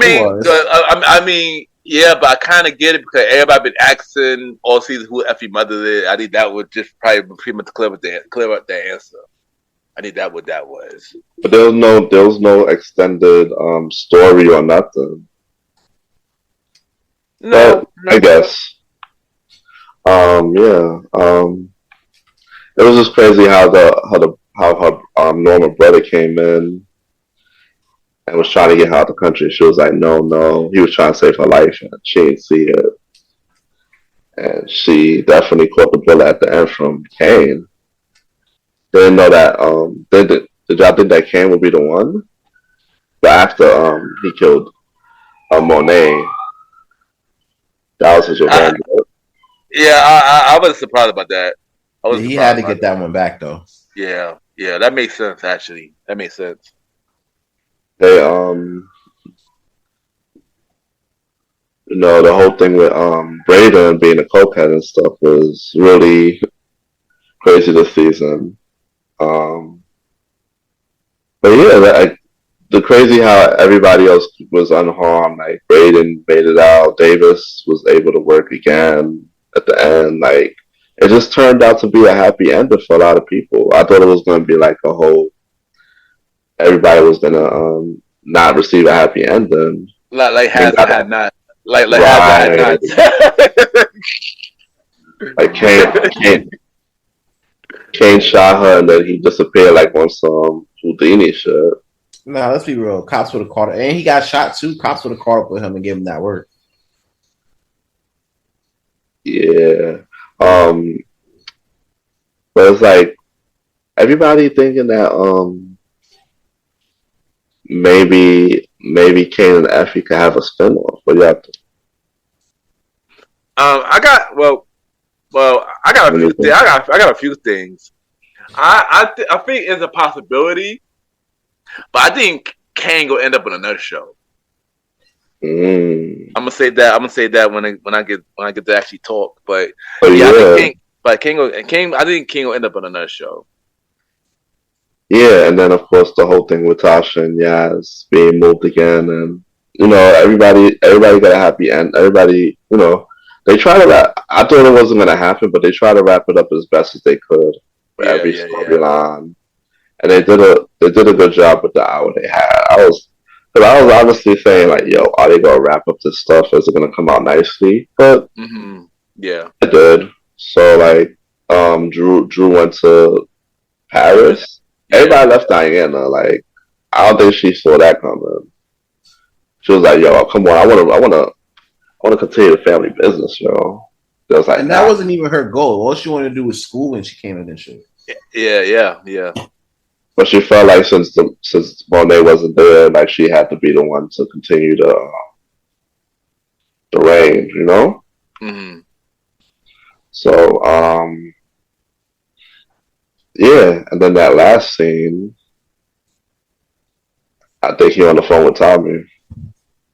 [SPEAKER 2] mean, yeah, but I kind of get it because everybody been asking all season who Effie mother is. I think that would just probably pretty much clear up the answer. I think that what that was.
[SPEAKER 4] But there was no extended story or nothing.
[SPEAKER 2] No,
[SPEAKER 4] I guess. It was just crazy how her Norma brother came in and was trying to get her out of the country. She was like, no. He was trying to save her life, and she didn't see it. And she definitely caught the bullet at the end from Kane. Didn't know that. Did y'all think that Kane would be the one? But after he killed Monet, Dallas is your vanguard.
[SPEAKER 2] Yeah, I was surprised about that.
[SPEAKER 3] He had to get that one back though.
[SPEAKER 2] Yeah, that makes sense. Actually, that makes sense.
[SPEAKER 4] They the whole thing with Braden being a cokehead and stuff was really crazy this season. But yeah, the crazy how everybody else was unharmed. Like Braden made it out. Davis was able to work again at the end. Like it just turned out to be a happy ending for a lot of people. I thought it was going to be like a whole. Everybody was gonna not receive a happy ending.
[SPEAKER 2] Like has had not. Like
[SPEAKER 4] right.
[SPEAKER 2] has not.
[SPEAKER 4] Like Kane shot her and then he disappeared like on some Houdini shit.
[SPEAKER 3] No, let's be real. Cops would have caught him. And he got shot too. Cops would have caught up with him and gave him that work.
[SPEAKER 4] Yeah. But it's like everybody thinking that maybe Kane and Effie could have a spinoff. But you have to.
[SPEAKER 2] I got a few things. I got a few things. I think it's a possibility, but I think Kane will end up on another show. I'm gonna say that when I get to actually talk. But I think King will end up on another show.
[SPEAKER 4] Yeah, and then of course the whole thing with Tasha and Yaz being moved again, and everybody got a happy end. Everybody, they try to wrap. I thought it wasn't going to happen, but they try to wrap it up as best as they could for every storyline, and they did a good job with the hour they had. I was honestly saying like, yo, are they going to wrap up this stuff? Is it going to come out nicely? But
[SPEAKER 2] yeah,
[SPEAKER 4] it did. So like, Drew went to Paris. Everybody left Diana. Like, I don't think she saw that coming. She was like, "Yo, come on, I want to continue the family business, yo." Like,
[SPEAKER 3] and that wasn't even her goal. All she wanted to do was school when she came in and shit.
[SPEAKER 2] Yeah.
[SPEAKER 4] But she felt like since Monet wasn't there, like she had to be the one to continue the reign,
[SPEAKER 2] Mm-hmm.
[SPEAKER 4] So, yeah, and then that last scene, I think he on the phone with Tommy.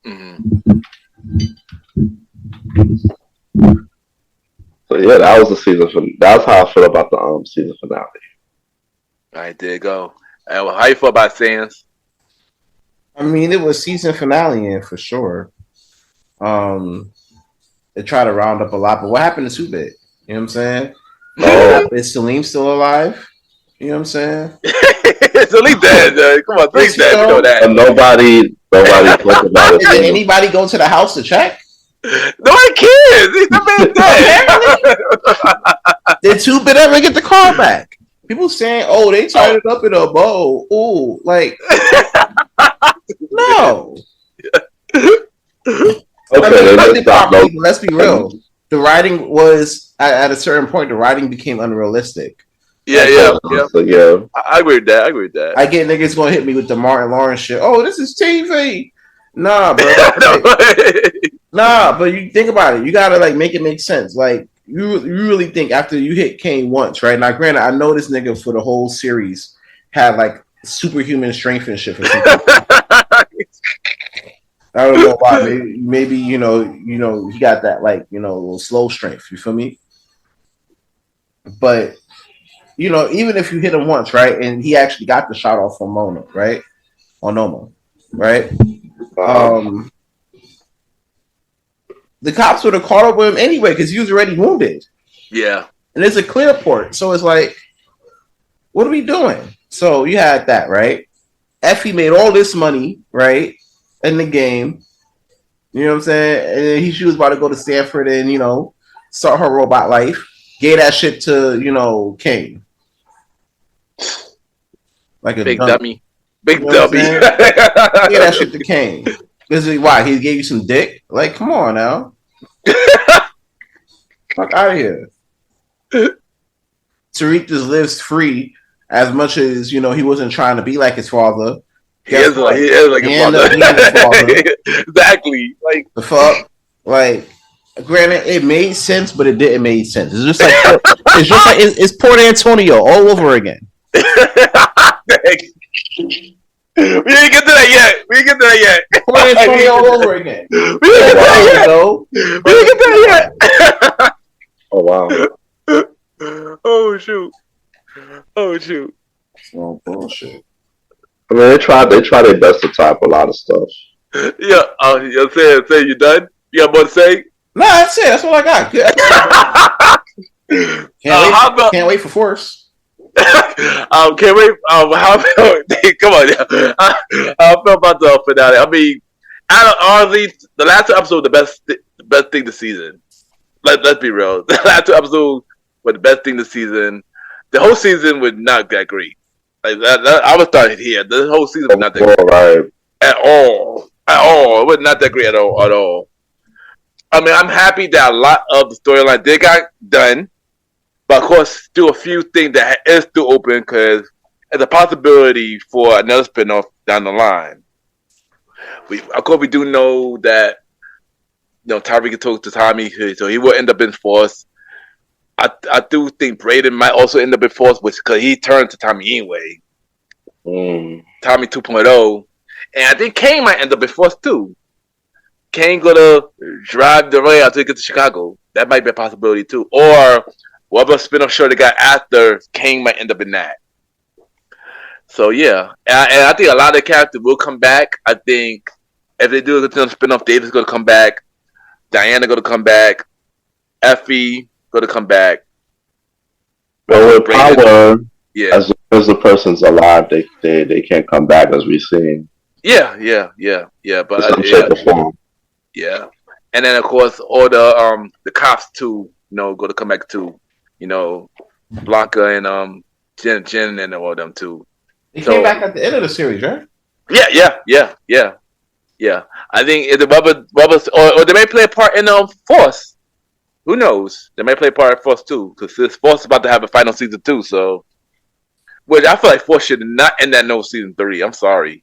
[SPEAKER 2] Mm-hmm.
[SPEAKER 4] So yeah, that was the season finale. That's how I feel about the season finale.
[SPEAKER 2] All right, there you go. How you feel about Sans?
[SPEAKER 3] I mean, it was season finale in for sure. They tried to round up a lot, but what happened to Subit? You know what I'm saying? Oh, is Salim still alive? You know what I'm saying?
[SPEAKER 2] Salim's dead. Come on, Salim's dead. You know that.
[SPEAKER 4] But nobody talked about it.
[SPEAKER 3] Did anybody go to the house to check?
[SPEAKER 2] Nobody cares. He's the man dead.
[SPEAKER 3] Did Subit ever get the car back? People saying, "Oh, they tied it up in a bow." Ooh, like no.
[SPEAKER 4] Okay,
[SPEAKER 3] let's be real. The writing was at a certain point. The writing became unrealistic.
[SPEAKER 2] Yeah. I agree with that.
[SPEAKER 3] I get niggas gonna hit me with the Martin Lawrence shit. Oh, this is TV. Nah, bro. Nah, but you think about it. You gotta like make it make sense. Like you really think after you hit Kane once, right? Now, granted, I know this nigga for the whole series had like superhuman strength and shit for I don't know why. Maybe he got that like little slow strength. You feel me? But even if you hit him once, right, and he actually got the shot off on Mona, right, on Noma, right. The cops would have caught up with him anyway because he was already wounded.
[SPEAKER 2] Yeah,
[SPEAKER 3] and it's a clear port, so it's like, what are we doing? So you had that, right? Effie made all this money, right, in the game. You know what I'm saying? And she was about to go to Stanford and start her robot life. Gave that shit to Kane, like a
[SPEAKER 2] big dummy. Big dummy.
[SPEAKER 3] Gave that shit to Kane. This is why he gave you some dick. Like, come on now. Fuck out of here. Tariq just lives free as much as he wasn't trying to be like his father.
[SPEAKER 2] He is like his father.
[SPEAKER 3] Exactly.
[SPEAKER 2] Like
[SPEAKER 3] the fuck, like Granted, it made sense, but it didn't make sense. It's Port Antonio all over again.
[SPEAKER 2] We didn't get to that yet.
[SPEAKER 3] Port Antonio all over again.
[SPEAKER 2] We didn't get to that yet.
[SPEAKER 4] Oh wow.
[SPEAKER 2] Oh shoot.
[SPEAKER 3] Oh bullshit.
[SPEAKER 4] I mean, they tried their best to type a lot of stuff.
[SPEAKER 2] Yeah. You say you done? You got more to say?
[SPEAKER 3] Nah, that's it. That's all I got. Can't wait for Force.
[SPEAKER 2] Can't wait. How about, come on, how about the finale? I mean, honestly, the last two episodes the best thing this season. Let's be real. The last two episodes were the best thing this season. The whole season was not that great. Like I was starting here. The whole season was not that great
[SPEAKER 4] Right.
[SPEAKER 2] at all. It was not that great at all. I mean, I'm happy that a lot of the storyline did got done, but of course, still a few things that is still open because there's a possibility for another spinoff down the line. Of course, we do know that Tyreek can talk to Tommy, so he will end up in Force. I do think Braden might also end up in Force, because he turned to Tommy anyway. Tommy 2.0, and I think Kane might end up in Force too. Kane gonna drive the way out to get to Chicago. That might be a possibility too. Or whatever spin-off show they got after, Kane might end up in that. So yeah, and I think a lot of the characters will come back. I think if they do a spin-off, David's gonna come back. Diana gonna come back. Effie gonna come back.
[SPEAKER 4] But with power,
[SPEAKER 2] yeah,
[SPEAKER 4] as long as the person's alive, they can't come back, as we've seen.
[SPEAKER 2] Yeah. But yeah, and then of course all the cops too, go to come back too. Blanca and Jen and all of them too.
[SPEAKER 3] They came back at the end of the series, right?
[SPEAKER 2] Yeah. I think if the Bubba, or they may play a part in Force. Who knows? They may play a part in Force too, because this Force is about to have a final season too. So, which I feel like Force should not end at no season 3. I'm sorry.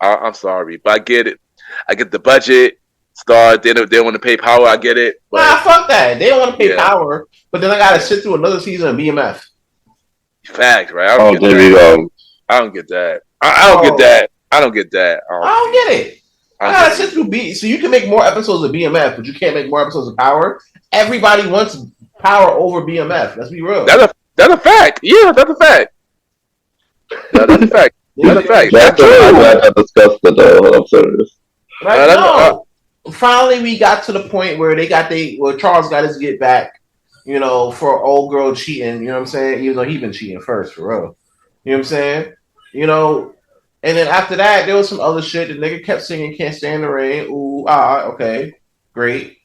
[SPEAKER 2] I'm sorry, but I get it. I get the budget. Star, they want to pay Power. I get it. But,
[SPEAKER 3] nah, fuck that. They don't want to pay Power, but then I got to sit through another season of BMF.
[SPEAKER 2] Fact, right?
[SPEAKER 4] There we go.
[SPEAKER 2] I don't get that. I don't get that. I don't get
[SPEAKER 3] it. I gotta sit through so you can make more episodes of BMF, but you can't make more episodes of Power. Everybody wants Power over BMF. Let's be real.
[SPEAKER 2] That's a fact. Yeah, that's a fact. That's a fact. That's a fact.
[SPEAKER 4] That's true. I'm glad I discussed it though. I'm serious.
[SPEAKER 3] Right? Finally, we got to the point where Charles got his get back, for old girl cheating, you know what I'm saying? Even though he been cheating first, for real. You know what I'm saying? And then after that, there was some other shit. The nigga kept singing Can't Stand the Rain. Ooh, okay. Great.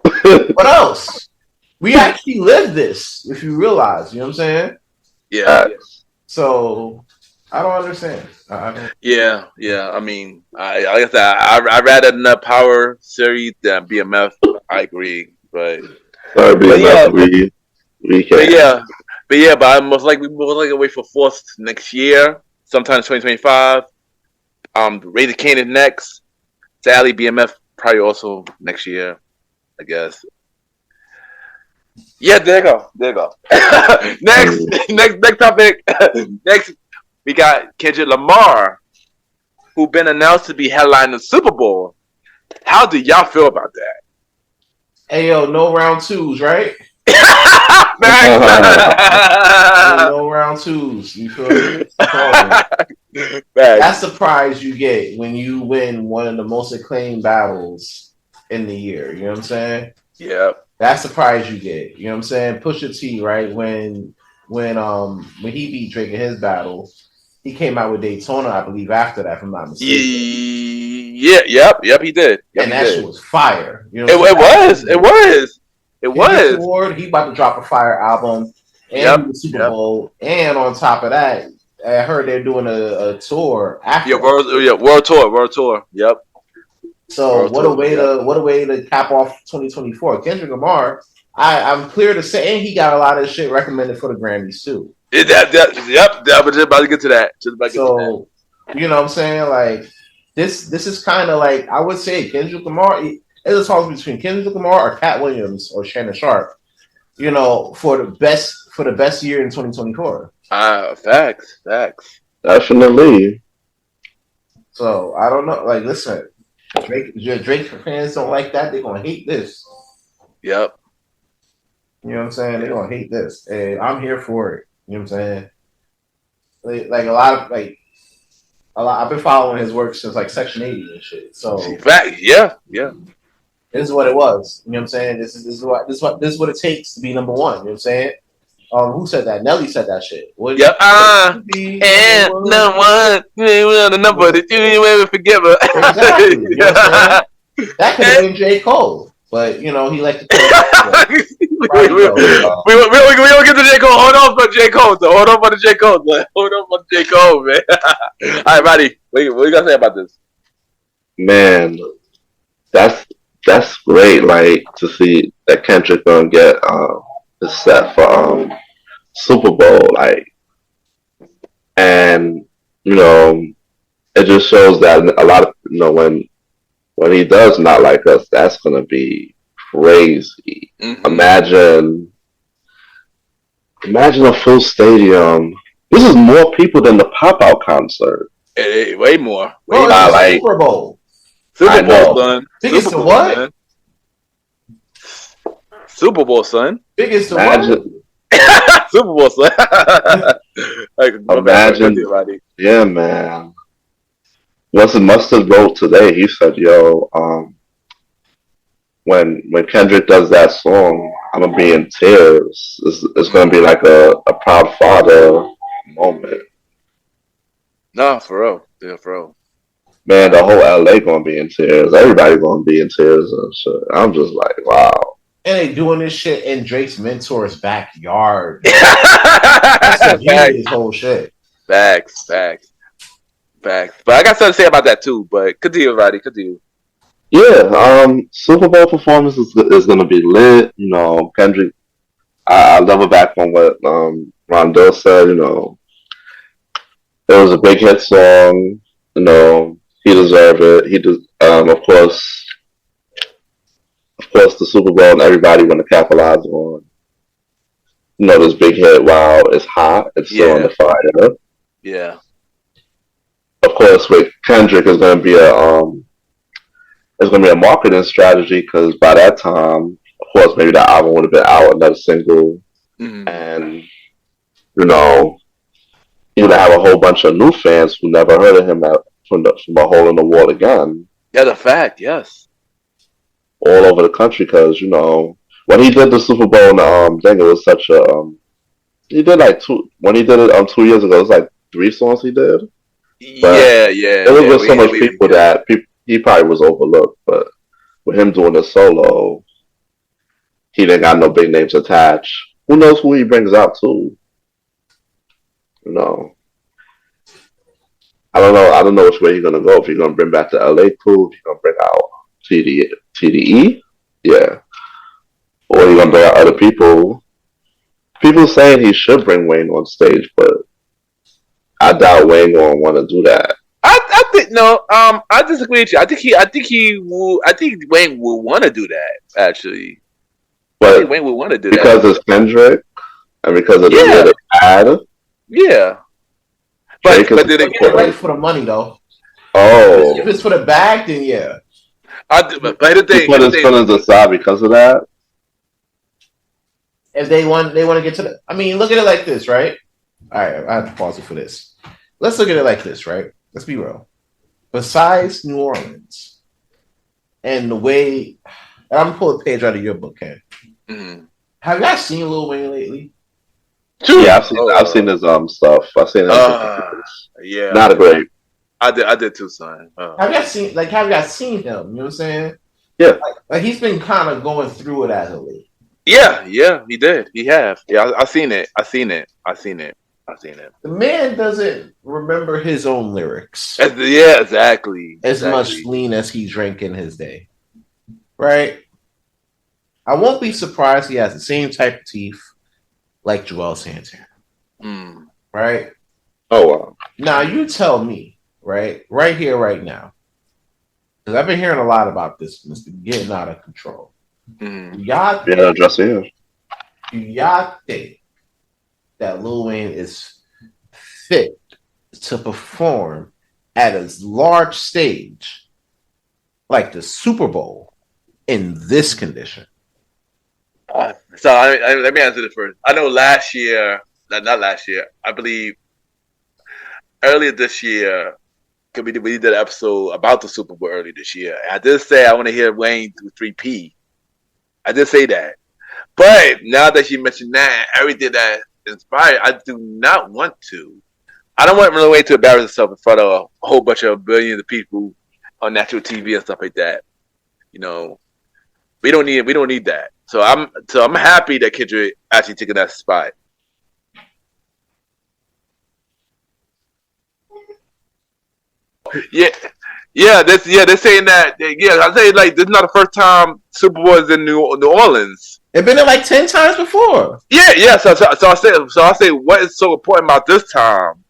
[SPEAKER 3] What else? We actually lived this, if you realize, you know what I'm saying?
[SPEAKER 2] Yeah.
[SPEAKER 3] So, I don't understand.
[SPEAKER 2] Yeah. I mean, I guess I rather than the Power series than BMF. I agree, but
[SPEAKER 4] BMF, we can.
[SPEAKER 2] But I'm most likely wait for Force next year, sometime 2025. Raising Kane is next. Sadly, BMF probably also next year, I guess. Yeah, there you go. Next topic. Next, we got Kendrick Lamar, who been announced to be headlining the Superbowl. How do y'all feel about that?
[SPEAKER 3] Hey, yo, no round twos, right? No round twos. You feel me? That's the prize you get when you win one of the most acclaimed battles in the year. You know what I'm saying?
[SPEAKER 2] Yeah.
[SPEAKER 3] That's the prize you get. You know what I'm saying? Pusha T, right? When he beat Drake in his battle, he came out with Daytona, I believe, after that, if I'm not mistaken.
[SPEAKER 2] Yep, he did.
[SPEAKER 3] And that shit was fire. You know
[SPEAKER 2] it was.
[SPEAKER 3] Award, he about to drop a fire album and the Super Bowl. And on top of that, I heard they're doing a tour after.
[SPEAKER 2] World tour. Yep.
[SPEAKER 3] So what a way to cap off 2024. Kendrick Lamar, I'm clear to say, and he got a lot of shit recommended for the Grammys too.
[SPEAKER 2] Yep. But just about to get to that.
[SPEAKER 3] You know what I'm saying? Like this is kind of like, I would say Kendrick Lamar. It's a toss between Kendrick Lamar or Cat Williams or Shannon Sharp. You know, for the best year in 2024.
[SPEAKER 2] Facts.
[SPEAKER 4] Definitely.
[SPEAKER 3] So I don't know. Like, listen, Drake fans don't like that. They're gonna hate this.
[SPEAKER 2] Yep.
[SPEAKER 3] You know what I'm saying? They're gonna hate this, and I'm here for it. You know what I'm saying? Like a lot. I've been following his work since like Section 80 and shit. So
[SPEAKER 2] Fact. Yeah.
[SPEAKER 3] this is what it was. You know what I'm saying? This is what it takes to be number one. You know what I'm saying? Who said that? Nelly said that shit.
[SPEAKER 2] Yep. And no one, the number that you ever forgive her.
[SPEAKER 3] Exactly. You know what I'm saying? That could have been Jcole, but you know he liked to.
[SPEAKER 2] We don't get to Jcole. Hold on for Jcole. So hold on for the Jcole. Hold on for Jcole, man. All right, Roddy, what you gotta say about this?
[SPEAKER 4] Man, that's great. Like to see that Kendrick gonna get the set for Super Bowl, like, and you know, it just shows that a lot of when he does Not Like Us, that's gonna be crazy.
[SPEAKER 2] Mm-hmm.
[SPEAKER 4] Imagine a full stadium. This is more people than the Pop Out concert.
[SPEAKER 2] Way more.
[SPEAKER 3] Bro,
[SPEAKER 4] like
[SPEAKER 3] Super Bowl.
[SPEAKER 2] Super Bowl, son.
[SPEAKER 3] Biggest to what?
[SPEAKER 2] Man. Super Bowl, son.
[SPEAKER 3] Biggest to what?
[SPEAKER 2] Super Bowl, son. Like,
[SPEAKER 4] imagine. Yeah, man. Mustard wrote today. He said, "Yo, when Kendrick does that song, I'm gonna be in tears. It's gonna be like a proud father moment."
[SPEAKER 2] No, for real. Yeah, for real.
[SPEAKER 4] Man, the whole LA gonna be in tears. Everybody gonna be in tears and shit. I'm just like, wow.
[SPEAKER 3] And they doing this shit in Drake's mentor's backyard. That's the beauty of this whole shit.
[SPEAKER 2] Facts. But I got something to say about that too. But continue, Roddy. Continue.
[SPEAKER 4] Yeah, Super Bowl performance is gonna be lit. You know, Kendrick. I love it back on what Rondo said. You know, it was a big hit song. You know, he deserved it. He does. Of course, the Super Bowl and everybody want to capitalize on. You know, this big hit. Wow, it's hot. It's still on the fire.
[SPEAKER 2] Yeah.
[SPEAKER 4] Of course, with Kendrick, is going to be a marketing strategy because by that time, of course, maybe the album would have been out, another single, and you know, he would have a whole bunch of new fans who never heard of him from a hole in the wall again.
[SPEAKER 2] Yeah, the fact, yes,
[SPEAKER 4] all over the country because you know when he did the Super Bowl, thing, it was such a he did like two when he did it 2 years ago. It was like 3 songs he did. But
[SPEAKER 2] yeah.
[SPEAKER 4] It was with so much people that he probably was overlooked. But with him doing the solo, he didn't got no big names attached. Who knows who he brings out too? You know, I don't know which way he's gonna go. If he's gonna bring back the LA crew, if he's gonna bring out TDE, yeah, or he's gonna bring out other people. People saying he should bring Wayne on stage, but I doubt Wayne gonna want to do that.
[SPEAKER 2] I think no. I disagree with you. I think Wayne will want to do that. Actually,
[SPEAKER 4] but
[SPEAKER 2] I think Wayne will want to do that
[SPEAKER 4] because it's Kendrick and because of the way they had.
[SPEAKER 2] Yeah, but did they
[SPEAKER 3] get it right for the money though?
[SPEAKER 4] Oh,
[SPEAKER 3] if it's for the bag, then yeah.
[SPEAKER 2] But the thing,
[SPEAKER 4] put his feelings aside because of that.
[SPEAKER 3] If they want to get to the. I mean, look at it like this, right? All right, I have to pause it for this. Let's look at it like this, right? Let's be real. Besides New Orleans and the way, and I'm gonna pull a page out of your book, Ken.
[SPEAKER 2] Mm-hmm.
[SPEAKER 3] Have y'all seen Lil Wayne lately?
[SPEAKER 4] Yeah, I've seen his stuff. I've seen him.
[SPEAKER 2] Yeah,
[SPEAKER 4] not great.
[SPEAKER 2] I did too, son.
[SPEAKER 3] Have y'all seen him? You know what I'm saying?
[SPEAKER 4] Yeah,
[SPEAKER 3] like he's been kind of going through it as of late.
[SPEAKER 2] Yeah, he did. He have. Yeah, I seen it.
[SPEAKER 3] The man doesn't remember his own lyrics.
[SPEAKER 2] Yeah, exactly.
[SPEAKER 3] As much lean as he drank in his day. Right? I won't be surprised he has the same type of teeth like Joel Santana. Right?
[SPEAKER 4] Oh, wow.
[SPEAKER 3] Now, you tell me, right here, right now, because I've been hearing a lot about this getting out of control.
[SPEAKER 2] Mm-hmm.
[SPEAKER 3] Do y'all think that Lil Wayne is fit to perform at a large stage like the Super Bowl in this condition?
[SPEAKER 2] So let me answer this first. I know last year, not last year, I believe earlier this year, we did an episode about the Super Bowl earlier this year. I did say I want to hear Wayne do 3P. I did say that. But now that you mentioned that, everything that inspired, I do not want to. I don't want Lil Wayne to embarrass himself in front of a whole bunch of billions of people on national TV and stuff like that. You know, we don't need that. So I'm happy that Kendrick actually taking that spot. They're saying that. Yeah, I'm saying like this is not the first time Super Bowl is in New Orleans.
[SPEAKER 3] They've been there like 10 times before.
[SPEAKER 2] Yeah. So I say, what is so important about this time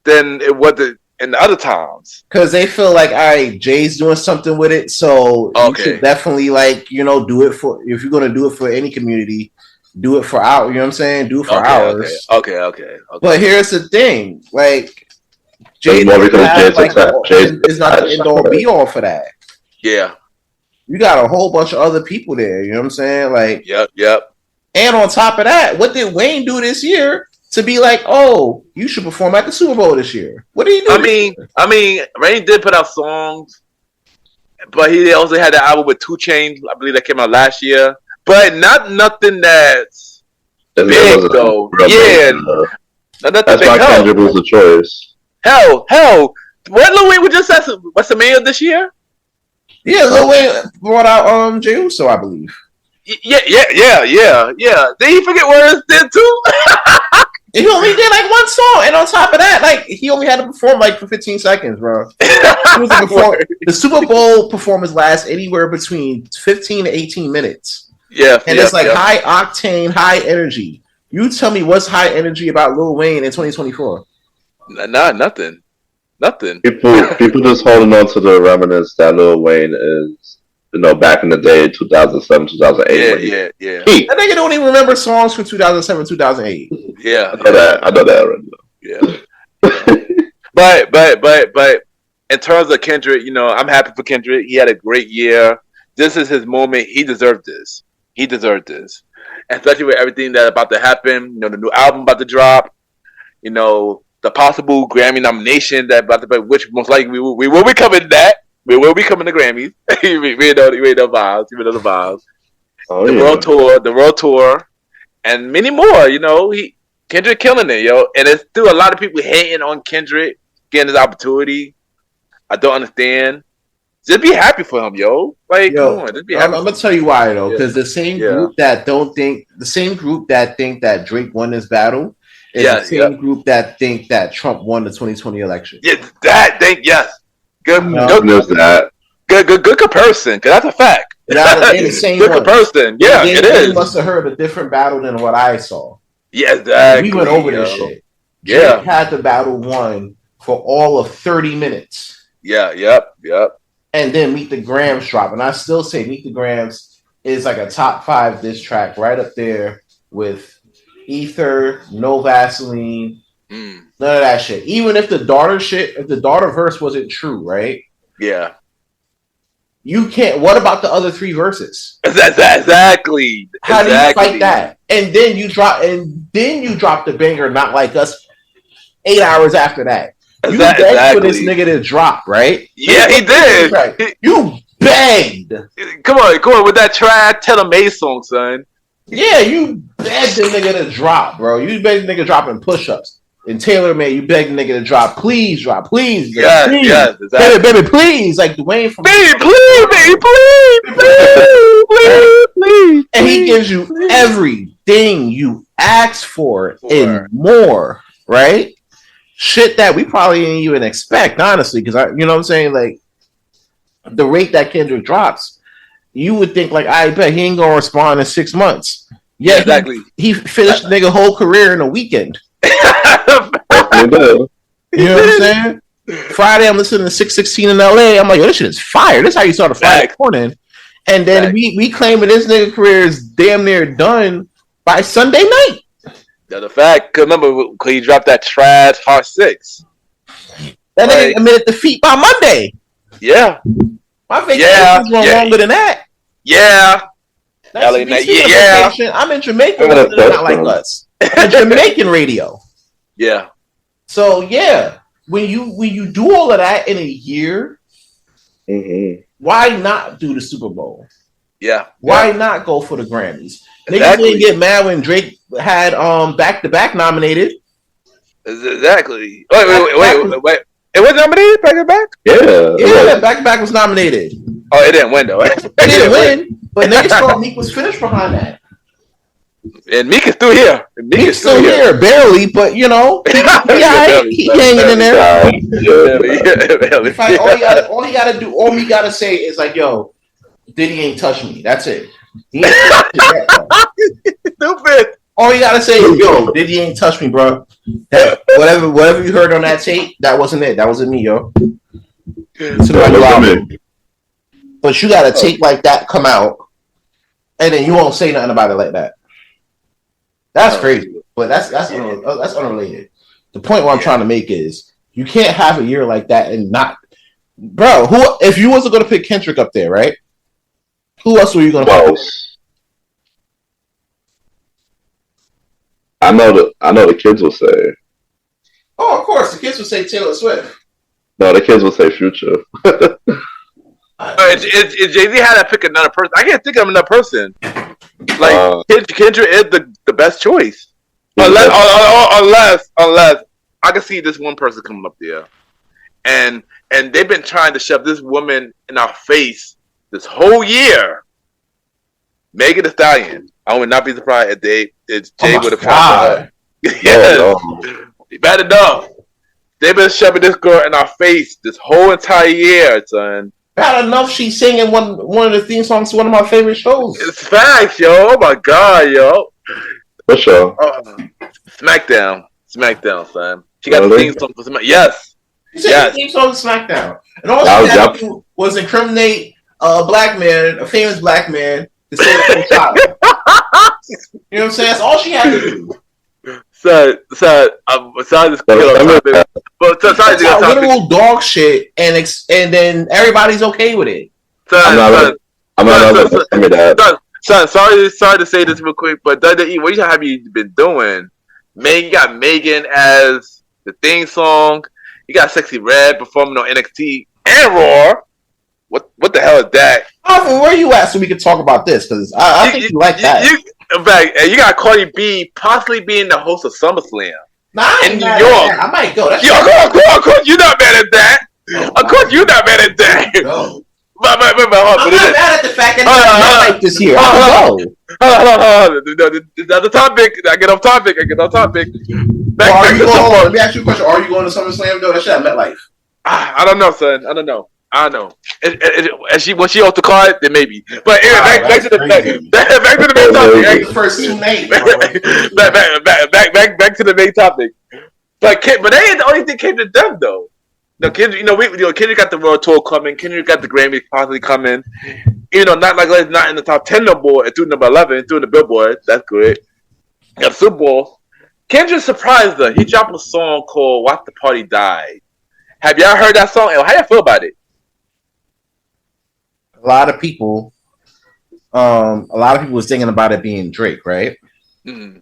[SPEAKER 2] than it was in the other times?
[SPEAKER 3] Because they feel like, all right, Jay's doing something with it, so you should definitely do it for. If you're gonna do it for any community, do it for our. You know what I'm saying? Do it for ours.
[SPEAKER 2] Okay.
[SPEAKER 3] But here's the thing, like. Jay is not the end all be all for that.
[SPEAKER 2] Yeah.
[SPEAKER 3] You got a whole bunch of other people there, you know what I'm saying? Like
[SPEAKER 2] Yep.
[SPEAKER 3] And on top of that, what did Wayne do this year to be like, oh, you should perform at the Super Bowl this year? What did he do?
[SPEAKER 2] I mean, Wayne did put out songs, but he also had the album with 2 Chainz, I believe that came out last year. But nothing that's big though. Yeah.
[SPEAKER 4] That's why Kendrick was the choice.
[SPEAKER 2] Hell! What Lil Wayne just said? What's the mayor this year?
[SPEAKER 3] Yeah, Lil Wayne brought out Jey Uso, I believe.
[SPEAKER 2] Yeah. Did he forget words then too?
[SPEAKER 3] He only did like one song, and on top of that, like he only had to perform like for 15 seconds, bro. The Super Bowl performance lasts anywhere between 15 to 18 minutes.
[SPEAKER 2] Yeah,
[SPEAKER 3] and it's like high octane, high energy. You tell me what's high energy about Lil Wayne in 2024?
[SPEAKER 2] Nah, nothing.
[SPEAKER 4] People just holding on to the remnants that Lil Wayne is, back in the day, 2007, 2008.
[SPEAKER 3] Yeah. That nigga don't even remember songs from 2007, 2008.
[SPEAKER 2] Yeah,
[SPEAKER 4] I know that already.
[SPEAKER 2] Yeah. but in terms of Kendrick, I'm happy for Kendrick. He had a great year. This is his moment. He deserved this. Especially with everything that's about to happen. The new album about to drop. The possible Grammy nomination that about to be, which most likely we will be coming to that. We will be coming to Grammys. we know the vibes. The world tour, and many more. Kendrick killing it, yo. And it's still a lot of people hating on Kendrick getting his opportunity. I don't understand. Just be happy for him, yo. Like, come on, just be happy.
[SPEAKER 3] I'm gonna tell you why though, because the same group that think that Drake won this battle. It's the same group that think that Trump won the 2020 election.
[SPEAKER 2] Yeah, good. Good comparison, because that's a fact.
[SPEAKER 3] They're the same
[SPEAKER 2] good comparison. Yeah, it is.
[SPEAKER 3] They must have heard a different battle than what I saw.
[SPEAKER 2] Yeah, exactly.
[SPEAKER 3] We went over this shit.
[SPEAKER 2] Yeah,
[SPEAKER 3] Drake had the battle won for all of 30 minutes.
[SPEAKER 2] Yeah, yep.
[SPEAKER 3] And then Meet the Grams drop, and I still say Meet the Grams is like a top 5 diss track, right up there with Ether, No Vaseline, none of that shit. Even if the daughter verse wasn't true, right?
[SPEAKER 2] Yeah.
[SPEAKER 3] You can't. What about the other 3 verses?
[SPEAKER 2] Exactly.
[SPEAKER 3] How do you fight that? And then you drop the banger, Not Like Us, 8 hours after that. You begged for this nigga to drop, right?
[SPEAKER 2] Yeah, he did.
[SPEAKER 3] You begged.
[SPEAKER 2] Come on with that trash Taylor May song, son.
[SPEAKER 3] Yeah, you begged the nigga to drop, bro. You begged the nigga dropping push-ups. And Taylor May, you begged the nigga to drop. Please drop, please.
[SPEAKER 2] Yes, exactly.
[SPEAKER 3] Baby, please. Like Dwayne from...
[SPEAKER 2] Baby, please.
[SPEAKER 3] And he gives you everything you ask for and more, right? Shit that we probably didn't even expect, honestly. Because, you know what I'm saying? Like, the rate that Kendrick drops, you would think like, I bet he ain't gonna respond in 6 months. Yeah, exactly. He finished the nigga whole career in a weekend. You know what I'm saying?
[SPEAKER 5] Friday, I'm listening to 616 in LA. I'm like, yo, this shit is fire. This is how you start a Friday morning. And then we claiming this nigga career is damn near done by Sunday night.
[SPEAKER 2] That's a fact. Cause remember, cause he dropped that trash Heart 6.
[SPEAKER 5] That nigga admitted defeat by Monday.
[SPEAKER 2] Yeah.
[SPEAKER 5] My vacation's longer than that.
[SPEAKER 2] Yeah.
[SPEAKER 5] LA night. Yeah. I'm in Jamaica. Not like us. I'm Jamaican radio.
[SPEAKER 2] Yeah.
[SPEAKER 5] So yeah, when you do all of that in a year, why not do the Super Bowl?
[SPEAKER 2] Yeah.
[SPEAKER 5] Why not go for the Grammys? Niggas didn't get mad when Drake had back-to-back nominated.
[SPEAKER 2] Exactly. Wait. It was nominated back-to-back?
[SPEAKER 5] Yeah, back-to-back was nominated.
[SPEAKER 2] Oh, it didn't win though.
[SPEAKER 5] It didn't win, but niggas thought Meek was finished behind that.
[SPEAKER 2] And Meek is still here.
[SPEAKER 5] Meek's still here, barely, but you know, he hanging in there. All he gotta do, all he gotta say is like, "Yo, Diddy ain't touch me." That's it. He ain't
[SPEAKER 2] Stupid.
[SPEAKER 5] All you gotta say is, "Yo, Diddy ain't touch me, bro." That, whatever you heard on that tape, that wasn't it. That wasn't me, yo. But you got a tape like that come out, and then you won't say nothing about it like that. That's crazy. But that's unrelated. The point what I'm trying to make is you can't have a year like that and not, bro. Who if you wasn't gonna pick Kendrick up there, right? Who else were you gonna pick?
[SPEAKER 4] I know the kids will say.
[SPEAKER 5] Oh, of course, the kids will say Taylor Swift.
[SPEAKER 4] No, the kids will say Future.
[SPEAKER 2] If Jay-Z had to pick another person, I can't think of another person. Like Kendrick is the best choice, unless I can see this one person coming up there, and they've been trying to shove this woman in our face this whole year. Megan Thee Stallion. I would not be surprised if Jay would have found her. Yes, bad enough. They've been shoving this girl in our face this whole entire year, son.
[SPEAKER 5] Bad enough, she's singing one of the theme songs to one of my favorite shows.
[SPEAKER 2] It's facts, yo. Oh my god, yo.
[SPEAKER 4] What show?
[SPEAKER 2] SmackDown, son. She got the theme song for SmackDown. Yes.
[SPEAKER 5] She said the theme song to SmackDown, and all she had to do was incriminate a black man, a famous black man, to say that he shot her. You know what I'm saying? That's all she had to do.
[SPEAKER 2] So sorry to kill a bit. But
[SPEAKER 5] that's literal dog shit, and then everybody's okay with it.
[SPEAKER 2] Son, sorry to say this real quick, but WWE, what have you been doing? Man, you got Megan as the theme song. You got Sexy Red performing on NXT and Raw. What the hell is that?
[SPEAKER 5] Oh, where are you at so we can talk about this? Because I think you like that.
[SPEAKER 2] In fact, you got Cardi B possibly being the host of SummerSlam in New York.
[SPEAKER 5] I might go.
[SPEAKER 2] Of course, you're not mad at that. Of course, you're not mad at that.
[SPEAKER 5] No.
[SPEAKER 2] I'm not
[SPEAKER 5] mad at the fact that I like this year. Hold
[SPEAKER 2] on. The topic. I get off topic.
[SPEAKER 5] Let me ask you a question. Are you going to SummerSlam though? That shit at MetLife.
[SPEAKER 2] I don't know, son. I don't know. And when she off the card, then maybe. But anyway, back to the main topic.
[SPEAKER 5] First 2 nights.
[SPEAKER 2] Back to the main topic. But that ain't the only thing came to them though. No, Kendrick, Kendrick got the World Tour coming. Kendrick got the Grammys possibly coming. Not like it's not in the top 10 no more. It's doing number 11. It's doing the Billboard. That's good. Got the Super Bowl. Kendrick surprised her. He dropped a song called "Watch the Party Die." Have y'all heard that song? How y'all feel about it?
[SPEAKER 5] A lot of people was thinking about it being Drake, right?
[SPEAKER 2] Mm-hmm.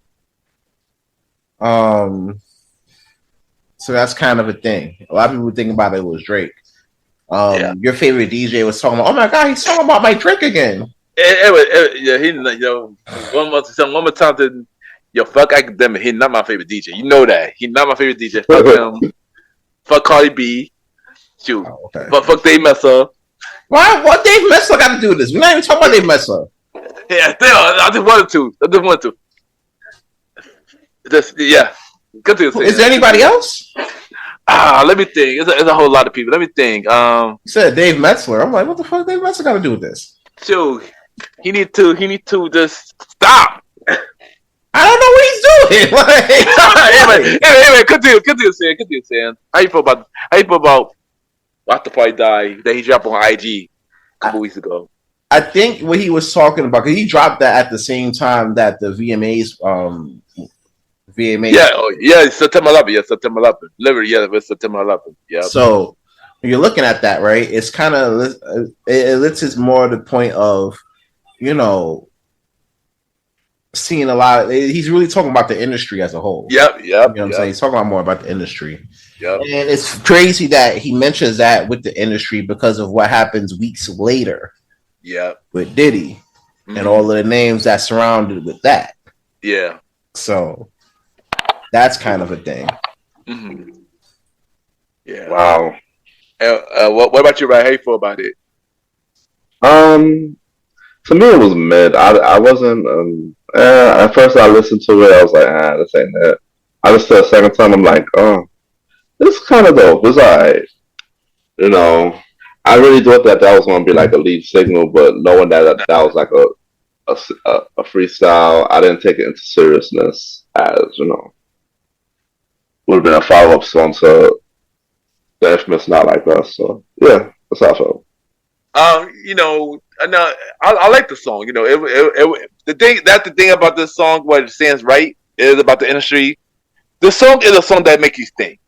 [SPEAKER 5] So that's kind of a thing. A lot of people were thinking about it was Drake. Your favorite DJ was talking about, oh my god, he's talking about my Drake again.
[SPEAKER 2] One more time to fuck academic. He's not my favorite DJ. You know that. He's not my favorite DJ. Fuck him. Fuck Cardi B. Shoot. Oh, okay. Fuck Dave Messer.
[SPEAKER 5] Why? What Dave Messer got to do with this? We're not even talking about Dave Messer.
[SPEAKER 2] Yeah, still, I just wanted to. Is
[SPEAKER 5] there anybody else?
[SPEAKER 2] Let me think. It's a whole lot of people. Let me think.
[SPEAKER 5] You said Dave Metzler. I'm like, what the fuck Dave Metzler got to do with this?
[SPEAKER 2] Shoot. He need to just stop.
[SPEAKER 5] I don't know what he's doing.
[SPEAKER 2] Anyway, continue saying. How you feel about After Party Die that he dropped on IG a couple weeks ago?
[SPEAKER 5] I think what he was talking about, because he dropped that at the same time that the VMAs.
[SPEAKER 2] September 11th. Yeah, September 11th. Literally, yeah, it's September 11th. Yeah.
[SPEAKER 5] So when you're looking at that, right? It's kind of it lets us more to the point of, seeing a lot. He's really talking about the industry as a whole.
[SPEAKER 2] Yep.
[SPEAKER 5] You know what I'm saying? He's talking about more about the industry.
[SPEAKER 2] Yep.
[SPEAKER 5] And it's crazy that he mentions that with the industry because of what happens weeks later.
[SPEAKER 2] Yeah.
[SPEAKER 5] With Diddy and all of the names that surrounded with that.
[SPEAKER 2] Yeah.
[SPEAKER 5] So that's kind of a thing.
[SPEAKER 2] Mm-hmm. Yeah.
[SPEAKER 4] Wow.
[SPEAKER 2] What about you, right? How you feel about it?
[SPEAKER 4] To me, it was mid. I wasn't. At first, I listened to it. I was like, this ain't it. I listened to it a second time. I'm like, this is kind of dope. It's alright. I really thought that was going to be like a lead signal, but knowing that was like a freestyle, I didn't take it into seriousness as, would have been a follow-up song to The Infamous Not Like Us. So, yeah, that's how I felt.
[SPEAKER 2] I like the song. That's the thing about this song. What it stands right is about the industry. The song is a song that makes you think.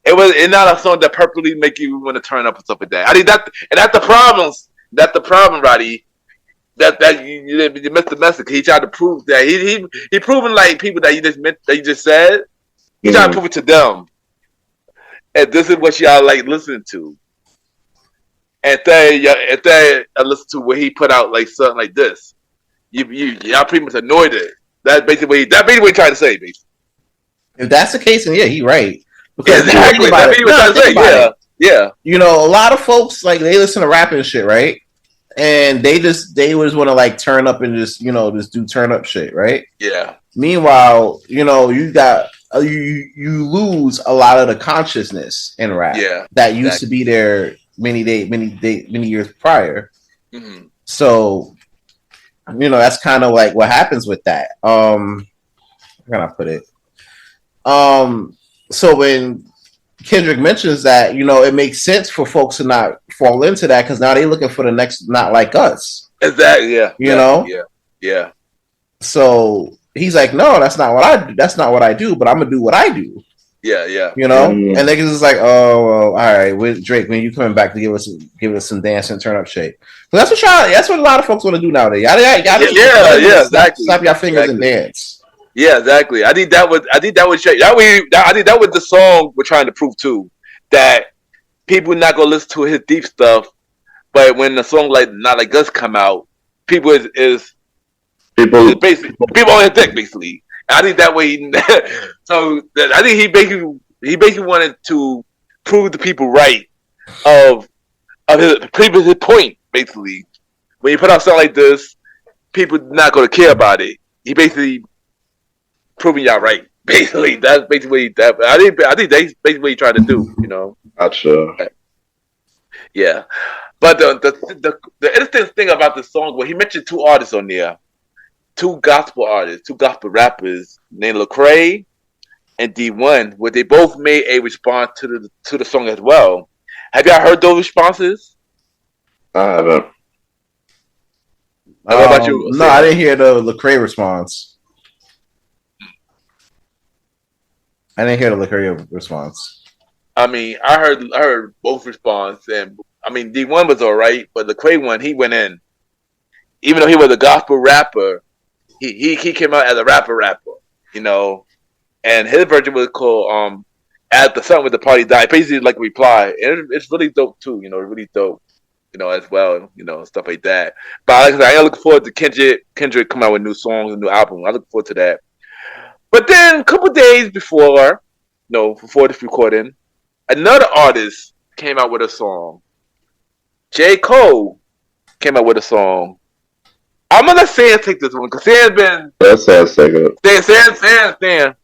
[SPEAKER 2] It's not a song that purposely make you want to turn up and stuff like that. I think that's the problem. That's the problem, Roddy. That you missed the message. He tried to prove that he proving like people that you just said. He tried to prove it to them, and this is what y'all like listening to. And then I listen to what he put out, like something like this. Y'all pretty much annoyed it. That's basically what he tried to say, basically.
[SPEAKER 5] If that's the case, then yeah, he's right. Because
[SPEAKER 2] exactly. That's what he was trying to say. Yeah.
[SPEAKER 5] A lot of folks like they listen to rap and shit, right? And they just want to like turn up and just just do turn up shit, right?
[SPEAKER 2] Yeah.
[SPEAKER 5] Meanwhile, you got you lose a lot of the consciousness in rap that used to be there many years prior.
[SPEAKER 2] Mm-hmm.
[SPEAKER 5] So, that's kind of like what happens with that. How can I put it? So when Kendrick mentions that, it makes sense for folks to not fall into that because now they're looking for the next Not Like Us.
[SPEAKER 2] Exactly. Yeah. Yeah.
[SPEAKER 5] So he's like, no, that's not what I do, but I'm gonna do what I do.
[SPEAKER 2] Yeah.
[SPEAKER 5] And niggas is like, oh, well, all right, with Drake, when you coming back to give us some dance and turn up shit. So that's what a lot of folks want to do nowadays.
[SPEAKER 2] Exactly.
[SPEAKER 5] Slap your fingers and dance.
[SPEAKER 2] Yeah, exactly. I think that was the song we're trying to prove too, that people not gonna listen to his deep stuff, but when the song like Not Like Us come out, people on his dick basically. I think that way. I think he basically wanted to prove the people right of his point. Basically, when you put out something like this, people not going to care about it. He basically proving y'all right. Basically, that's basically that. I think that's basically what he's trying to do.
[SPEAKER 4] Gotcha.
[SPEAKER 2] Yeah, but the interesting thing about this song, well, he mentioned two artists on there. Two gospel artists, two gospel rappers named Lecrae and D1, where they both made a response to the song as well. Have y'all heard those responses?
[SPEAKER 4] I haven't.
[SPEAKER 2] What about you?
[SPEAKER 5] No, I didn't hear the Lecrae response. I
[SPEAKER 2] mean, I heard both response, and I mean D1 was alright, but Lecrae one, he went in. Even though he was a gospel rapper, he came out as a rapper, and his version was called "At the Sun with the Party Die," basically like a reply, and it's really dope too, really dope, as well, stuff like that. But like I said, I look forward to Kendrick coming out with new songs, a new album. I look forward to that. But then a couple days before this recording, another artist came out with a song. Jcole came out with a song. I'm gonna Sam take this one because Sam's been.
[SPEAKER 4] That's second.
[SPEAKER 2] Sam.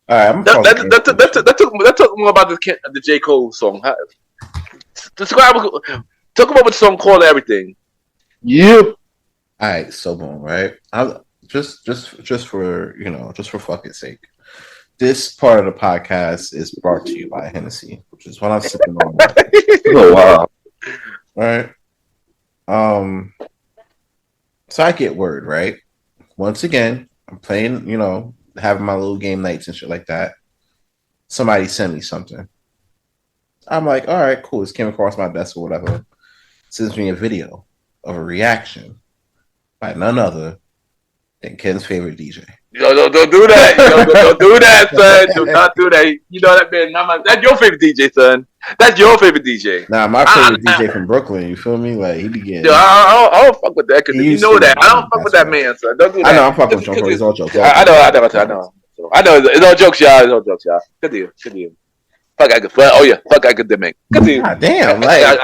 [SPEAKER 5] All right,
[SPEAKER 2] let's talk more about the J. Cole song. Talk about what the song called. Everything.
[SPEAKER 4] Yeah.
[SPEAKER 5] All right, so boom, right? just for just for fucking sake. This part of the podcast is brought to you by Hennessy, which is what I'm sipping on.
[SPEAKER 4] Oh wow.
[SPEAKER 5] All right. So I get word, right? Once again, I'm playing, having my little game nights and shit like that. Somebody sent me something. I'm like, all right, cool. This came across my desk or whatever. Sends me a video of a reaction by none other than Ken's favorite DJ.
[SPEAKER 2] Yo, don't do that. Yo, don't do that, son. Do not do that. You know that man. That's your favorite DJ, son. That's your favorite DJ.
[SPEAKER 5] Nah, my favorite DJ from Brooklyn. You feel me? Like he be getting.
[SPEAKER 2] Yo, I don't fuck with that because you know that. I don't fuck with that man, son. Don't do that.
[SPEAKER 5] I know I'm fucking with you. It's all jokes.
[SPEAKER 2] I know. It's all jokes, y'all. It's all jokes, y'all. Good deal. Fuck academic. Good deal.
[SPEAKER 5] God damn, like.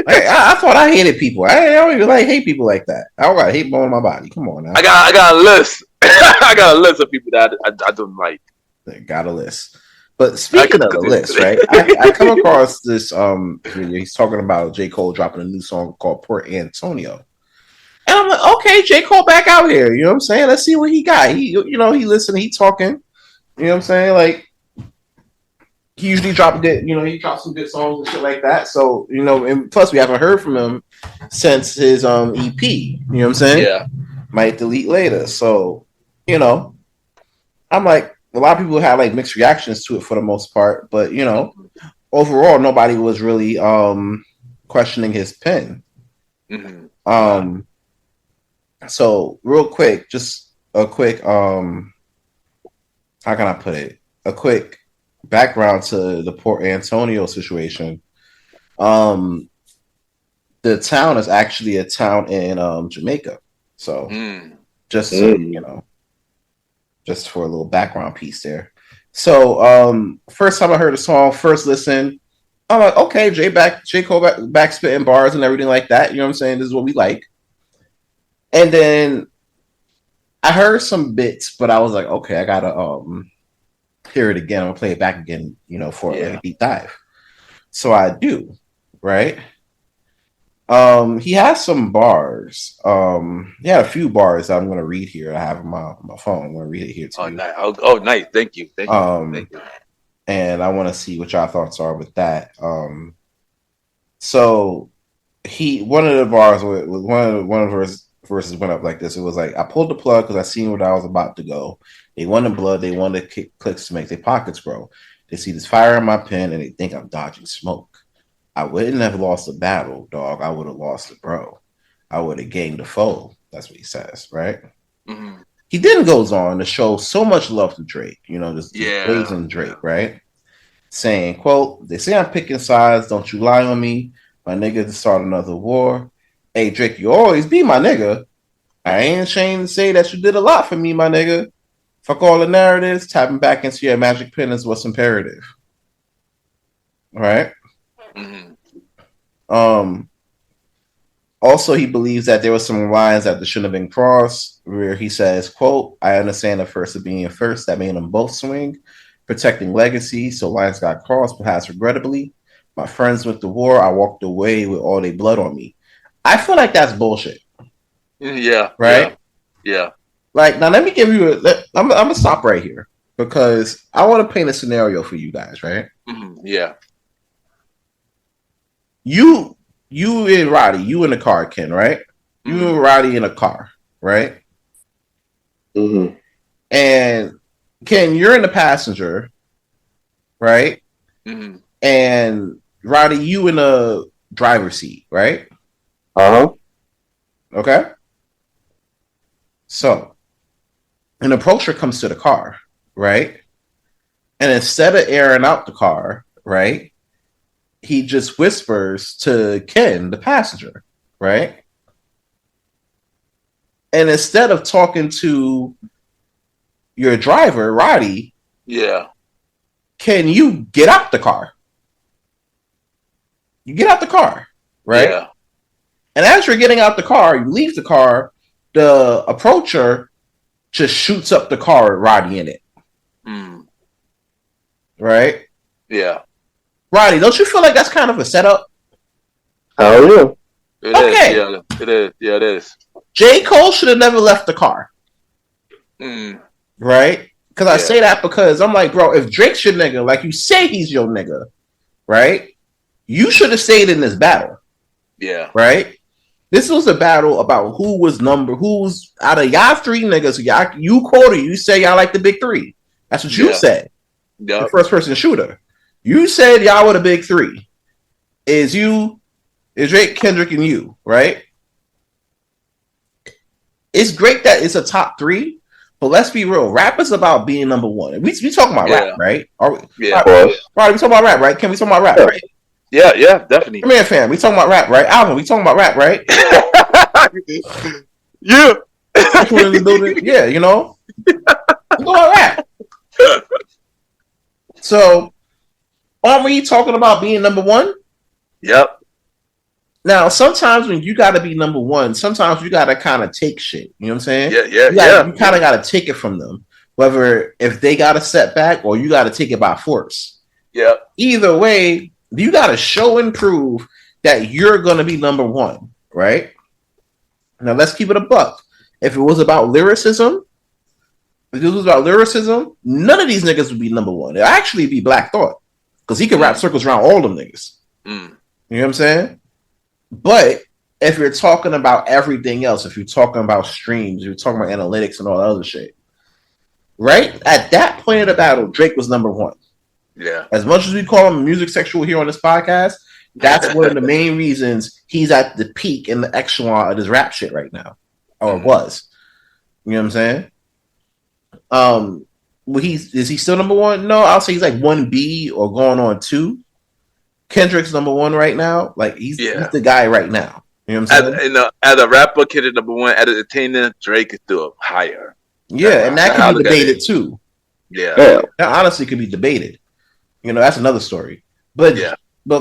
[SPEAKER 5] I thought I hated people. I don't even hate people like that. I don't got hate bone in my body. Come on now.
[SPEAKER 2] I got a list. I got a list of people that I don't like.
[SPEAKER 5] Got a list. But speaking of the list, right? I come across this video. He's talking about Jcole dropping a new song called Port Antonio. And I'm like, okay, Jcole back out here. You know what I'm saying? Let's see what he got. He listening, he talking. You know what I'm saying? Like he usually drops he drops some good songs and shit like that. So, and plus we haven't heard from him since his EP. You know what I'm saying?
[SPEAKER 2] Yeah.
[SPEAKER 5] Might delete later. So, I'm like, a lot of people had like mixed reactions to it for the most part, but overall nobody was really questioning his pen.
[SPEAKER 2] Mm-hmm.
[SPEAKER 5] So real quick, just a quick how can I put it? A quick background to the Port Antonio situation. The town is actually a town in Jamaica. So just so just for a little background piece there. So first time I heard the song, first listen, I'm like, okay, Jcole back spitting bars and everything like that. You know what I'm saying? This is what we like. And then I heard some bits, but I was like, okay, I gotta hear it again. I'm gonna play it back again, for a deep dive. So I do, right? He has some bars. He had a few bars that I'm gonna read here. I have on my phone. I'm gonna read it here to you.
[SPEAKER 2] Nice. Oh, nice. Thank you. Thank you.
[SPEAKER 5] And I want to see what y'all thoughts are with that. So one of the bars was one of his verses went up like this. It was like, I pulled the plug because I seen where I was about to go. They wanted blood. They wanted clicks to make their pockets grow. They see this fire in my pen and they think I'm dodging smoke. I wouldn't have lost the battle, dog. I would have lost the bro. I would have gained the foe. That's what he says, right?
[SPEAKER 2] Mm-hmm.
[SPEAKER 5] He then goes on to show so much love to Drake, just praising Drake, right? Saying, quote, they say I'm picking sides. Don't you lie on me. My nigga to start another war. Hey, Drake, you always be my nigga. I ain't ashamed to say that you did a lot for me, my nigga. Fuck all the narratives. Tapping back into your magic pen is what's imperative. All right?
[SPEAKER 2] Mm-hmm.
[SPEAKER 5] Also, he believes that there were some lines that shouldn't have been crossed, where he says, quote, I understand the first of being first. That made them both swing. Protecting legacy, so lines got crossed, perhaps regrettably. My friends went to war. I walked away with all their blood on me. I feel like that's bullshit.
[SPEAKER 2] Yeah.
[SPEAKER 5] Right?
[SPEAKER 2] Yeah.
[SPEAKER 5] Like, now let me give you I'm going to stop right here because I want to paint a scenario for you guys, right?
[SPEAKER 2] Mm-hmm. Yeah.
[SPEAKER 5] You and Roddy, you in the car, Ken, right?
[SPEAKER 2] Mm-hmm.
[SPEAKER 5] You and Roddy in a car, right?
[SPEAKER 4] Mm-hmm.
[SPEAKER 5] And Ken, you're in the passenger, right?
[SPEAKER 2] Mm-hmm.
[SPEAKER 5] And Roddy, you in the driver's seat, right?
[SPEAKER 4] Uh-huh.
[SPEAKER 5] Okay. So, an approacher comes to the car, right? And instead of airing out the car, right, he just whispers to Ken, the passenger, right? And instead of talking to your driver, Roddy, can you get out the car? You get out the car, right?
[SPEAKER 2] Yeah.
[SPEAKER 5] And as you're getting out the car, you leave the car, the approacher just shoots up the car with Roddy in it.
[SPEAKER 2] Mm.
[SPEAKER 5] Right?
[SPEAKER 2] Yeah.
[SPEAKER 5] Roddy, don't you feel like that's kind of a setup?
[SPEAKER 4] Hell yeah.
[SPEAKER 2] It
[SPEAKER 5] Okay.
[SPEAKER 2] is. Yeah, it is. Yeah, it is.
[SPEAKER 5] Cole should have never left the car. Right? Because I say that because I'm like, bro, if Drake's your nigga, like you say he's your nigga, right? You should have stayed in this battle.
[SPEAKER 2] Yeah.
[SPEAKER 5] Right? This was a battle about who's out of y'all three niggas, you quoted, you say y'all like the big three. That's what you said.
[SPEAKER 2] Yep.
[SPEAKER 5] The first person shooter. You said y'all were the big three. Is Drake, Kendrick, and you, right? It's great that it's a top three, but let's be real. Rap is about being number one. We talking about rap, right?
[SPEAKER 4] Of course.
[SPEAKER 5] Right, we talking about rap, right? Can we talk about rap, right?
[SPEAKER 2] Yeah, definitely.
[SPEAKER 5] Man, fam, we talking about rap, right? Alvin, we talking about rap, right?
[SPEAKER 2] Yeah.
[SPEAKER 5] In the building. Yeah, you know? We talking about rap. So, aren't we talking about being number one?
[SPEAKER 2] Yep.
[SPEAKER 5] Now, sometimes when you got to be number one, sometimes you got to kind of take shit. You know what I'm saying?
[SPEAKER 2] Yeah.
[SPEAKER 5] You kind of got to take it from them, whether if they got a setback or you got to take it by force.
[SPEAKER 2] Yeah.
[SPEAKER 5] Either way, you got to show and prove that you're going to be number one, right? Now, let's keep it a buck. If it was about lyricism, none of these niggas would be number one. It'd actually be Black Thought because he could rap circles around all them niggas. You know what I'm saying? But if you're talking about everything else, if you're talking about streams, you're talking about analytics and all that other shit, right? At that point of the battle, Drake was number one.
[SPEAKER 2] Yeah.
[SPEAKER 5] As much as we call him music sexual here on this podcast, that's one of the main reasons he's at the peak in the echelon of his rap shit right now, or was. You know what I'm saying? Is he still number one? No, I'll say he's like 1B or going on 2. Kendrick's number one right now. Like he's the guy right now. You know what I'm saying?
[SPEAKER 2] As a rapper, Kendrick number one. As an entertainer, Drake is still higher.
[SPEAKER 5] Yeah, and that can be debated too.
[SPEAKER 2] Yeah,
[SPEAKER 5] that honestly could be debated. You know, that's another story. But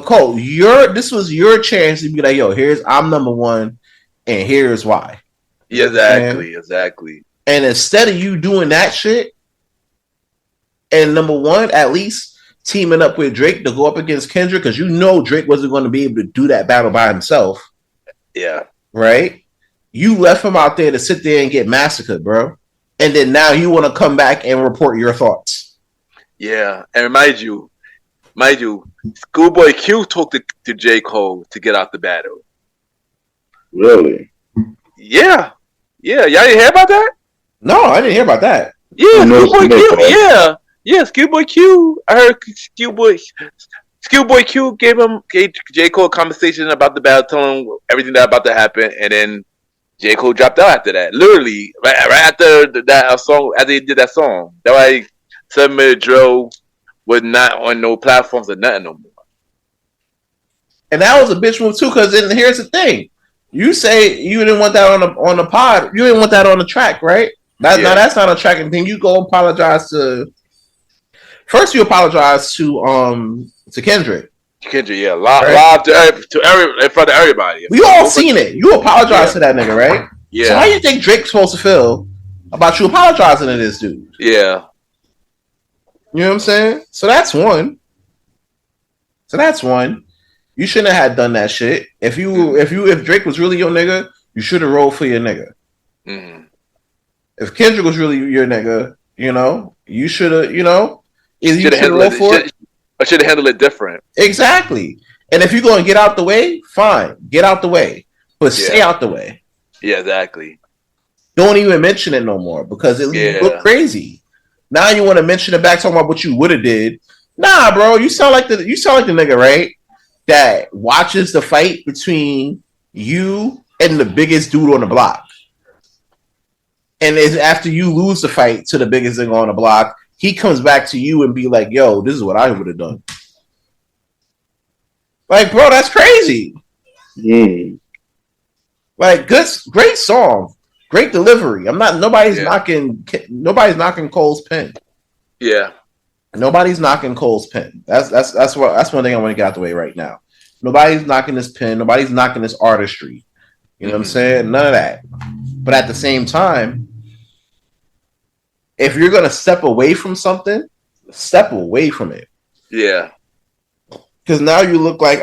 [SPEAKER 5] Cole, this was your chance to be like, yo, I'm number one, and here's why.
[SPEAKER 2] Yeah, exactly.
[SPEAKER 5] And instead of you doing that shit, and number one, at least teaming up with Drake to go up against Kendrick, because you know Drake wasn't going to be able to do that battle by himself.
[SPEAKER 2] Yeah.
[SPEAKER 5] Right? You left him out there to sit there and get massacred, bro. And then now you want to come back and report your thoughts.
[SPEAKER 2] Yeah. And mind you, Schoolboy Q talked to Jcole to get out the battle.
[SPEAKER 4] Really?
[SPEAKER 2] Yeah. Y'all didn't hear about that?
[SPEAKER 5] No, I didn't hear about that.
[SPEAKER 2] Yeah, Schoolboy Q. Yeah, Schoolboy Q. I heard Schoolboy Q gave J. Cole a conversation about the battle, telling him everything that about to happen, and then J. Cole dropped out after that. Literally, right after that song, after he did that song. That why 7 Minute Drill was not on no platforms or nothing no more.
[SPEAKER 5] And that was a bitch move too, because here's the thing. You say you didn't want that on the pod. You didn't want that on the track, right? Now that's not a tracking thing. You go apologize to. First, you apologize to Kendrick.
[SPEAKER 2] Kendrick, yeah, live to in front of everybody.
[SPEAKER 5] We all seen it. You apologize to that nigga, right?
[SPEAKER 2] Yeah.
[SPEAKER 5] So how you think Drake's supposed to feel about you apologizing to this dude?
[SPEAKER 2] Yeah.
[SPEAKER 5] You know what I'm saying? So that's one. You shouldn't have done that shit. If Drake was really your nigga, you should have rolled for your nigga.
[SPEAKER 2] Mm-hmm.
[SPEAKER 5] If Kendrick was really your nigga, you know, you should have, you know, either you should have rolled for it.
[SPEAKER 2] I should have handled it different.
[SPEAKER 5] Exactly. And if you're going to get out the way, fine. Get out the way. But stay out the way.
[SPEAKER 2] Yeah, exactly.
[SPEAKER 5] Don't even mention it no more because it look crazy. Now you want to mention it back, talking about what you would have did. Nah, bro. You sound like the nigga, right? That watches the fight between you and the biggest dude on the block. And after you lose the fight to the biggest thing on the block, he comes back to you and be like, yo, this is what I would have done. Like, bro, that's crazy. Like, great song. Great delivery. Nobody's knocking Cole's pen.
[SPEAKER 2] Yeah.
[SPEAKER 5] Nobody's knocking Cole's pen. That's one thing I want to get out the way right now. Nobody's knocking this pen. Nobody's knocking this artistry. You know what I'm saying? None of that. But at the same time, if you're gonna step away from something, step away from it.
[SPEAKER 2] Yeah.
[SPEAKER 5] Because now you look like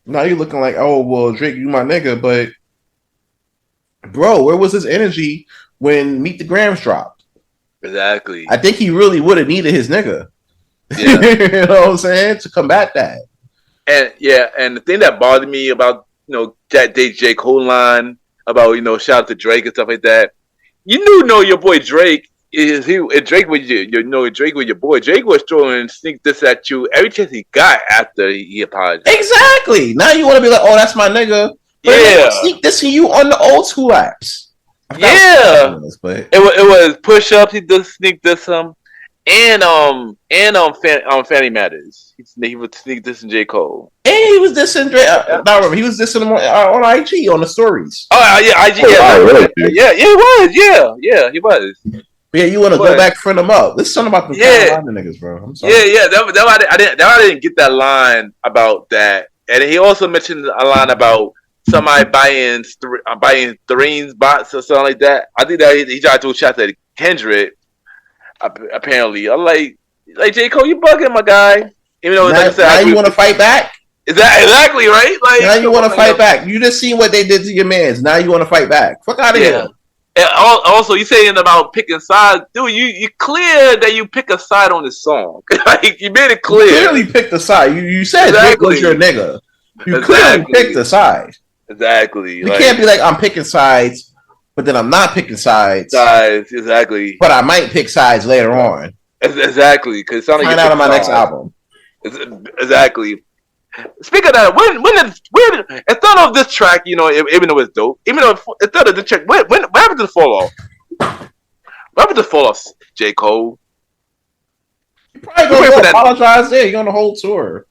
[SPEAKER 5] now you're looking like, oh well, Drake, you my nigga, but bro, where was his energy when Meet the Grams dropped?
[SPEAKER 2] Exactly.
[SPEAKER 5] I think he really would have needed his nigga.
[SPEAKER 2] Yeah.
[SPEAKER 5] You know what I'm saying? To combat that.
[SPEAKER 2] And the thing that bothered me about that Jcole line about shout out to Drake and stuff like that. You know your boy Drake is he and Drake was Drake was your boy. Drake was throwing sneak this at you every chance he got after he apologized.
[SPEAKER 5] Exactly. Now you want to be like, oh, that's my nigga. But
[SPEAKER 2] yeah.
[SPEAKER 5] Sneak this to you on the old school apps.
[SPEAKER 2] Yeah. It was push ups. He did sneak this and Family Matters. He would sneak this in Jcole.
[SPEAKER 5] And he was dissing Drake. I remember he was dissing him on IG on the stories.
[SPEAKER 2] Oh yeah, IG. Yeah, he was. Yeah, he was.
[SPEAKER 5] Yeah, you want to go back, friend them up. This is something about the Carolina niggas, bro. I'm sorry.
[SPEAKER 2] Yeah. I didn't get that line about that, and he also mentioned a line about somebody buying Threens bots or something like that. I think that he tried to do shots at Kendrick. Apparently, I'm like Jcole, you bugging, my guy. Even though
[SPEAKER 5] now you want to fight back.
[SPEAKER 2] Is that exactly right? Like
[SPEAKER 5] now you want to fight back. You just seen what they did to your mans. Now you want to fight back. Fuck out of here.
[SPEAKER 2] And also, you saying about picking sides, dude. You clear that you pick a side on this song. Like you made it clear.
[SPEAKER 5] You clearly picked a side. You said Drake was your nigga. You clearly picked a side.
[SPEAKER 2] Exactly.
[SPEAKER 5] You can't be like I'm picking sides, but then I'm not picking sides.
[SPEAKER 2] Exactly.
[SPEAKER 5] But I might pick sides later on.
[SPEAKER 2] Exactly. Because
[SPEAKER 5] find out on my next album.
[SPEAKER 2] Exactly. Speaking of that, when instead of this track, even though it's dope, instead of the track, what happened to the fall off? What happened to the fall off, Jcole?
[SPEAKER 5] You probably gonna apologize there. You're on the whole tour.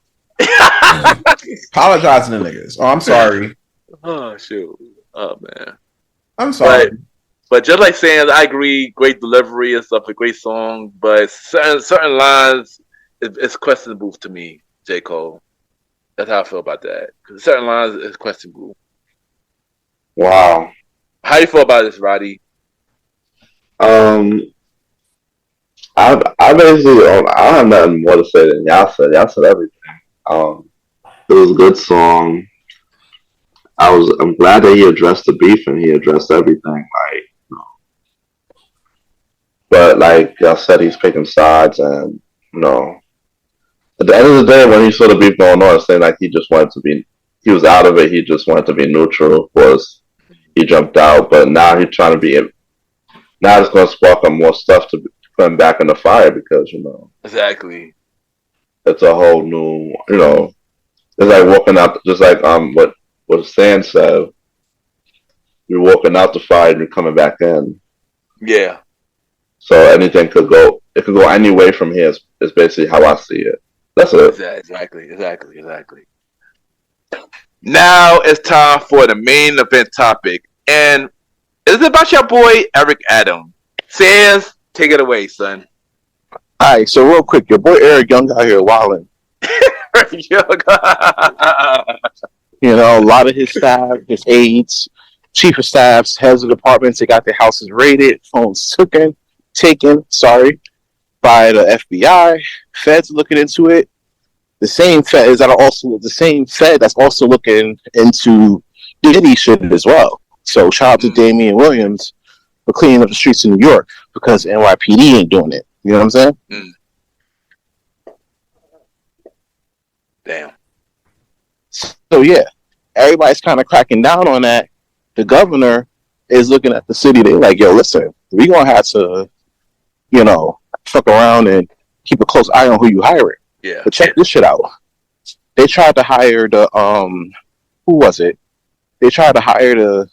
[SPEAKER 5] Apologizing to niggas. Oh, I'm sorry.
[SPEAKER 2] Oh shoot. Oh man.
[SPEAKER 5] I'm sorry.
[SPEAKER 2] But just like saying, I agree. Great delivery and stuff, a great song. But certain lines, it's questionable to me, Jcole. That's how I feel about that. Because certain lines is questionable.
[SPEAKER 4] Wow.
[SPEAKER 2] How you feel about this, Roddy?
[SPEAKER 4] I basically I don't have nothing more to say than y'all said. Y'all said everything. It was a good song. I'm glad that he addressed the beef and he addressed everything. But like y'all said, he's picking sides, and at the end of the day, when he saw the beef going on, saying like he was out of it. He just wanted to be neutral. Of course, he jumped out, but now he's trying to be. Now it's going to spark up more stuff to put him back in the fire because
[SPEAKER 2] exactly.
[SPEAKER 4] It's a whole new. It's like walking out, just like what Stan said. You're walking out the fire and you're coming back in.
[SPEAKER 2] Yeah.
[SPEAKER 4] So anything could go. It could go any way from here. Is basically how I see it. That's it.
[SPEAKER 2] Exactly. Now it's time for the main event topic, and it's about your boy Eric Adam. Sans, take it away, son.
[SPEAKER 6] All right, so real quick, your boy Eric Young out here wilding. A lot of his staff, his aides, chief of staffs, heads of departments, they got their houses raided, phones taken, by the FBI. Feds looking into it. The same Fed that's also looking into Diddy shit as well. So shout out to Damian Williams for cleaning up the streets of New York because NYPD ain't doing it. You know what I'm saying?
[SPEAKER 2] Damn.
[SPEAKER 6] So yeah, everybody's kind of cracking down on that. The governor is looking at the city. They're like, yo, listen, we gonna have to, fuck around and keep a close eye on who you hire.
[SPEAKER 2] Yeah.
[SPEAKER 6] But check this shit out. They tried to hire the who was it? They tried to hire the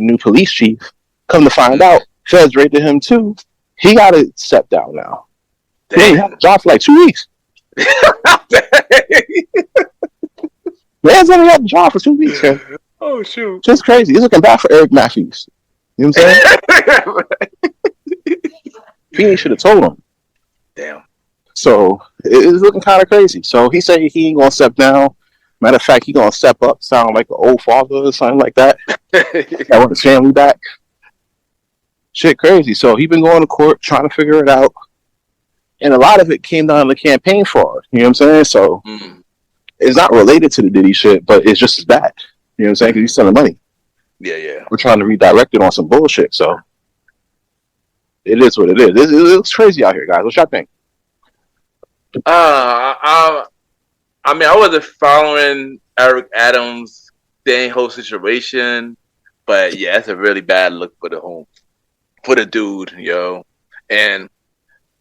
[SPEAKER 6] new police chief. Come to find out, feds raided him too. He got to step down now. He ain't had a job for like 2 weeks. Man's only had a job for 2 weeks. Man.
[SPEAKER 2] Oh shoot!
[SPEAKER 6] Just crazy. It's looking bad for Eric Matthews. You know what I'm saying? He should have told him.
[SPEAKER 2] Damn.
[SPEAKER 6] So it's looking kind of crazy. So he said he ain't gonna step down. Matter of fact, he gonna step up, sound like an old father or something like that. I want his family back. Shit, crazy. So he been going to court trying to figure it out, and a lot of it came down to campaign fraud. You know what I'm saying? So it's not related to the Diddy shit, but it's just as bad. You know what I'm saying? Because he's selling money.
[SPEAKER 2] Yeah.
[SPEAKER 6] We're trying to redirect it on some bullshit. So it is what it is. It's crazy out here, guys. What y'all think?
[SPEAKER 2] I mean, I wasn't following Eric Adams' dang whole situation, but yeah, it's a really bad look for the dude, yo. And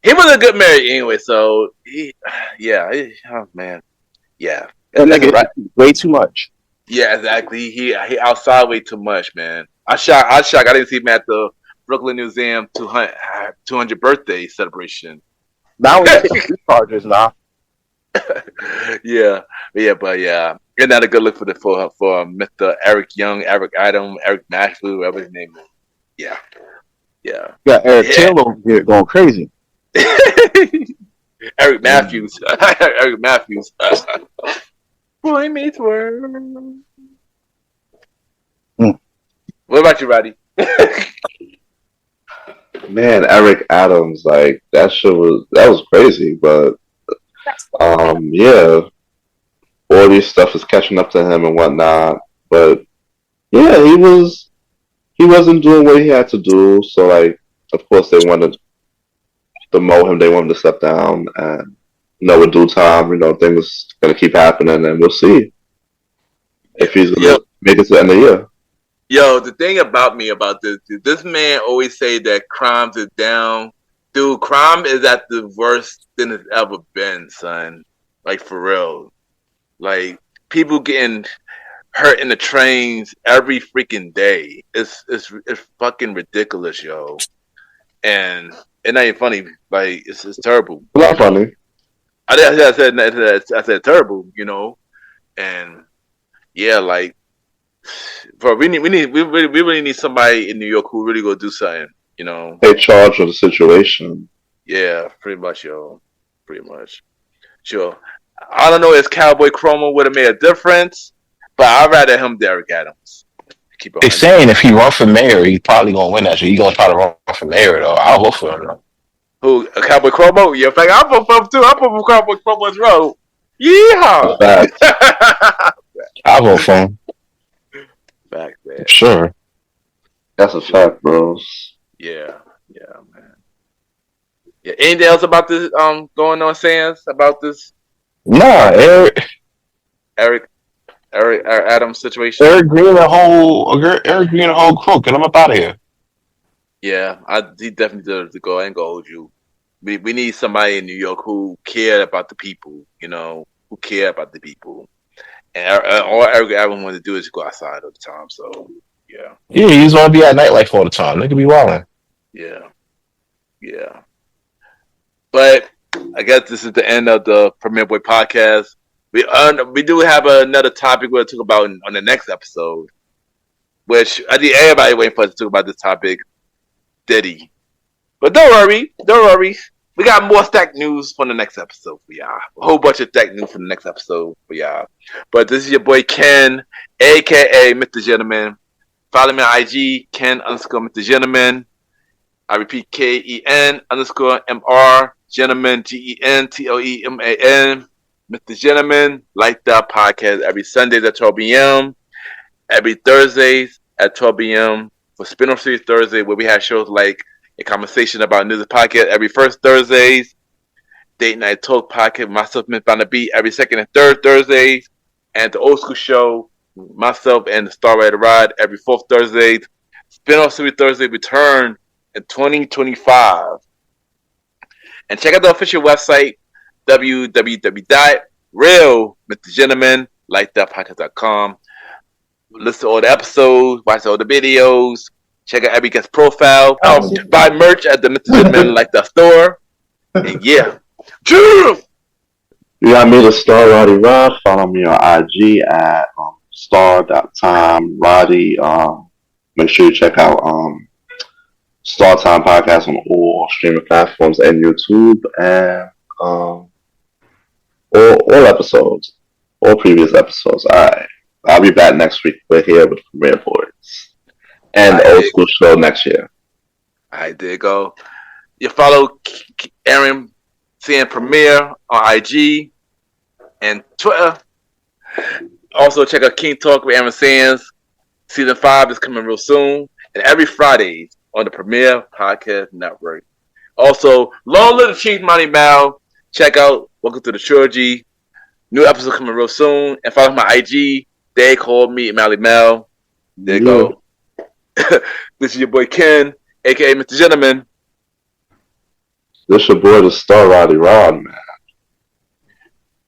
[SPEAKER 2] he was a good married anyway, so oh man, yeah,
[SPEAKER 6] And
[SPEAKER 2] that's
[SPEAKER 6] nigga,
[SPEAKER 2] right.
[SPEAKER 6] way too much.
[SPEAKER 2] Yeah, exactly. He outside way too much, man. I shocked. I didn't see him at the Brooklyn Museum 200 birthday celebration.
[SPEAKER 6] Now we get charges now.
[SPEAKER 2] yeah, but isn't that a good look for Mr. Eric Young, Eric Adam, Eric Matthews, whatever his name is? Yeah.
[SPEAKER 6] You got Eric Taylor over here going crazy.
[SPEAKER 2] Eric Matthews. Eric Matthews. Boy meets world. What about you, Roddy?
[SPEAKER 4] Man, Eric Adams, like that was crazy, but yeah, all these stuff is catching up to him and whatnot. But yeah, he wasn't doing what he had to do. So like, of course, they wanted to demote him. They wanted to step down, and with due time, things gonna keep happening, and we'll see if he's gonna make it to the end of the year.
[SPEAKER 2] Yo, the thing about this man always say that crimes is down. Dude, crime is at the worst than it's ever been, son. Like, for real. Like, people getting hurt in the trains every freaking day. It's fucking ridiculous, yo. And it ain't funny. Like, it's terrible.
[SPEAKER 4] It's not funny.
[SPEAKER 2] I said terrible, And, yeah, like, bro, we really need somebody in New York who really go do something,
[SPEAKER 4] Take charge of the situation.
[SPEAKER 2] Yeah, pretty much, yo. Pretty much. Sure. I don't know if Cowboy Chromo would have made a difference, but I'd rather him than Eric Adams.
[SPEAKER 5] They're saying if he run for mayor, he's probably gonna win that shit. He's gonna try to run for mayor though. I'll vote for him though.
[SPEAKER 2] Who? Cowboy Chromo? Yeah, in fact, I'll vote for him too. I'll vote for Cowboy Chromo as well. Yeehaw!
[SPEAKER 5] I'll vote for him.
[SPEAKER 2] Fact, man.
[SPEAKER 5] Sure.
[SPEAKER 4] That's a fact, bros.
[SPEAKER 2] Yeah, man. Yeah. Anything else about this going on, Sans? About this?
[SPEAKER 5] Nah,
[SPEAKER 2] Eric Adams situation.
[SPEAKER 5] Eric Green a whole crook, and I'm up out of here.
[SPEAKER 2] Yeah, he definitely deserves to go. I ain't gonna hold you. We need somebody in New York who cared about the people, who care about the people. And all Eric Adams wanted to do is go outside all the time. So, yeah.
[SPEAKER 5] Yeah, he just want to be at nightlife all the time. Nigga be wildin'.
[SPEAKER 2] Yeah. But I guess this is the end of the Premier Boy podcast. We do have another topic we'll talk about on the next episode, which I think everybody waiting for us to talk about this topic, Diddy. But don't worry. We got more stack news for the next episode for y'all. A whole bunch of stack news for the next episode for y'all. But this is your boy Ken, a.k.a. Mr. Gentleman. Follow me on IG, Ken_Mr. Gentleman. I repeat, KEN_MR Gentleman, GENTOEMAN. Mr. Gentleman, like that podcast every Sundays at 12 p.m. Every Thursdays at 12 p.m. for Spin-off Series Thursday, where we have shows like A Conversation About News podcast every first Thursdays. Date Night Talk podcast, myself, Myth on the Beat, every second and third Thursdays. And the Old School Show, myself and the Star Rider Ride, every fourth Thursdays. Spin-off Series Thursday return in 2025. And check out the official website, www.realmrgentlemanlikethatpodcast.com. Listen to all the episodes, watch all the videos, check out every guest profile, buy merch at the Mr. Gentleman Like That store. And yeah.
[SPEAKER 4] You got me the Star Roddy Rod. Follow me on IG at star.time Roddy. Make sure you check out Star Time Podcast on all streaming platforms and YouTube, and all episodes, all previous episodes. All right, I'll be back next week. We're here with Premier Boys and the Old School Show next year.
[SPEAKER 2] All right, there you go. You follow Aaron CN Premier on IG and Twitter. Also, check out King Talk with Aaron Sands. Season 5 is coming real soon. And every Friday on the Premier Podcast Network. Also, Long Live the Chief, Malimal. Check out Welcome to the Trilogy. New episode coming real soon. And follow my IG. They called me Malimal. There you go. This is your boy Ken, aka Mr. Gentleman.
[SPEAKER 4] This your boy, the star Roddy Rod, man.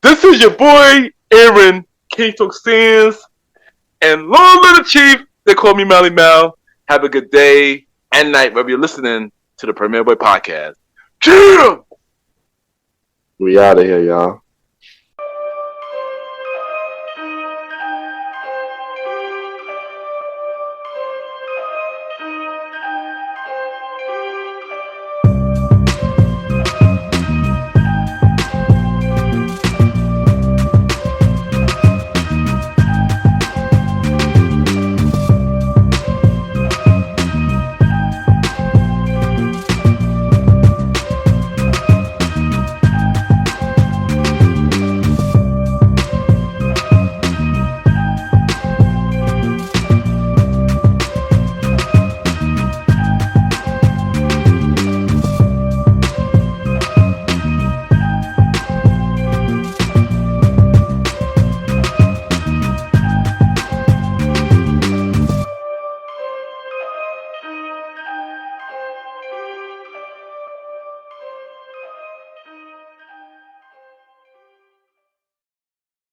[SPEAKER 2] This is your boy Aaron King Talk Sands. And Long Live the Chief. They call me Malimal. Have a good day and night wherever you're listening to the Premier Boy Podcast. Cheers!
[SPEAKER 4] We out of here, y'all.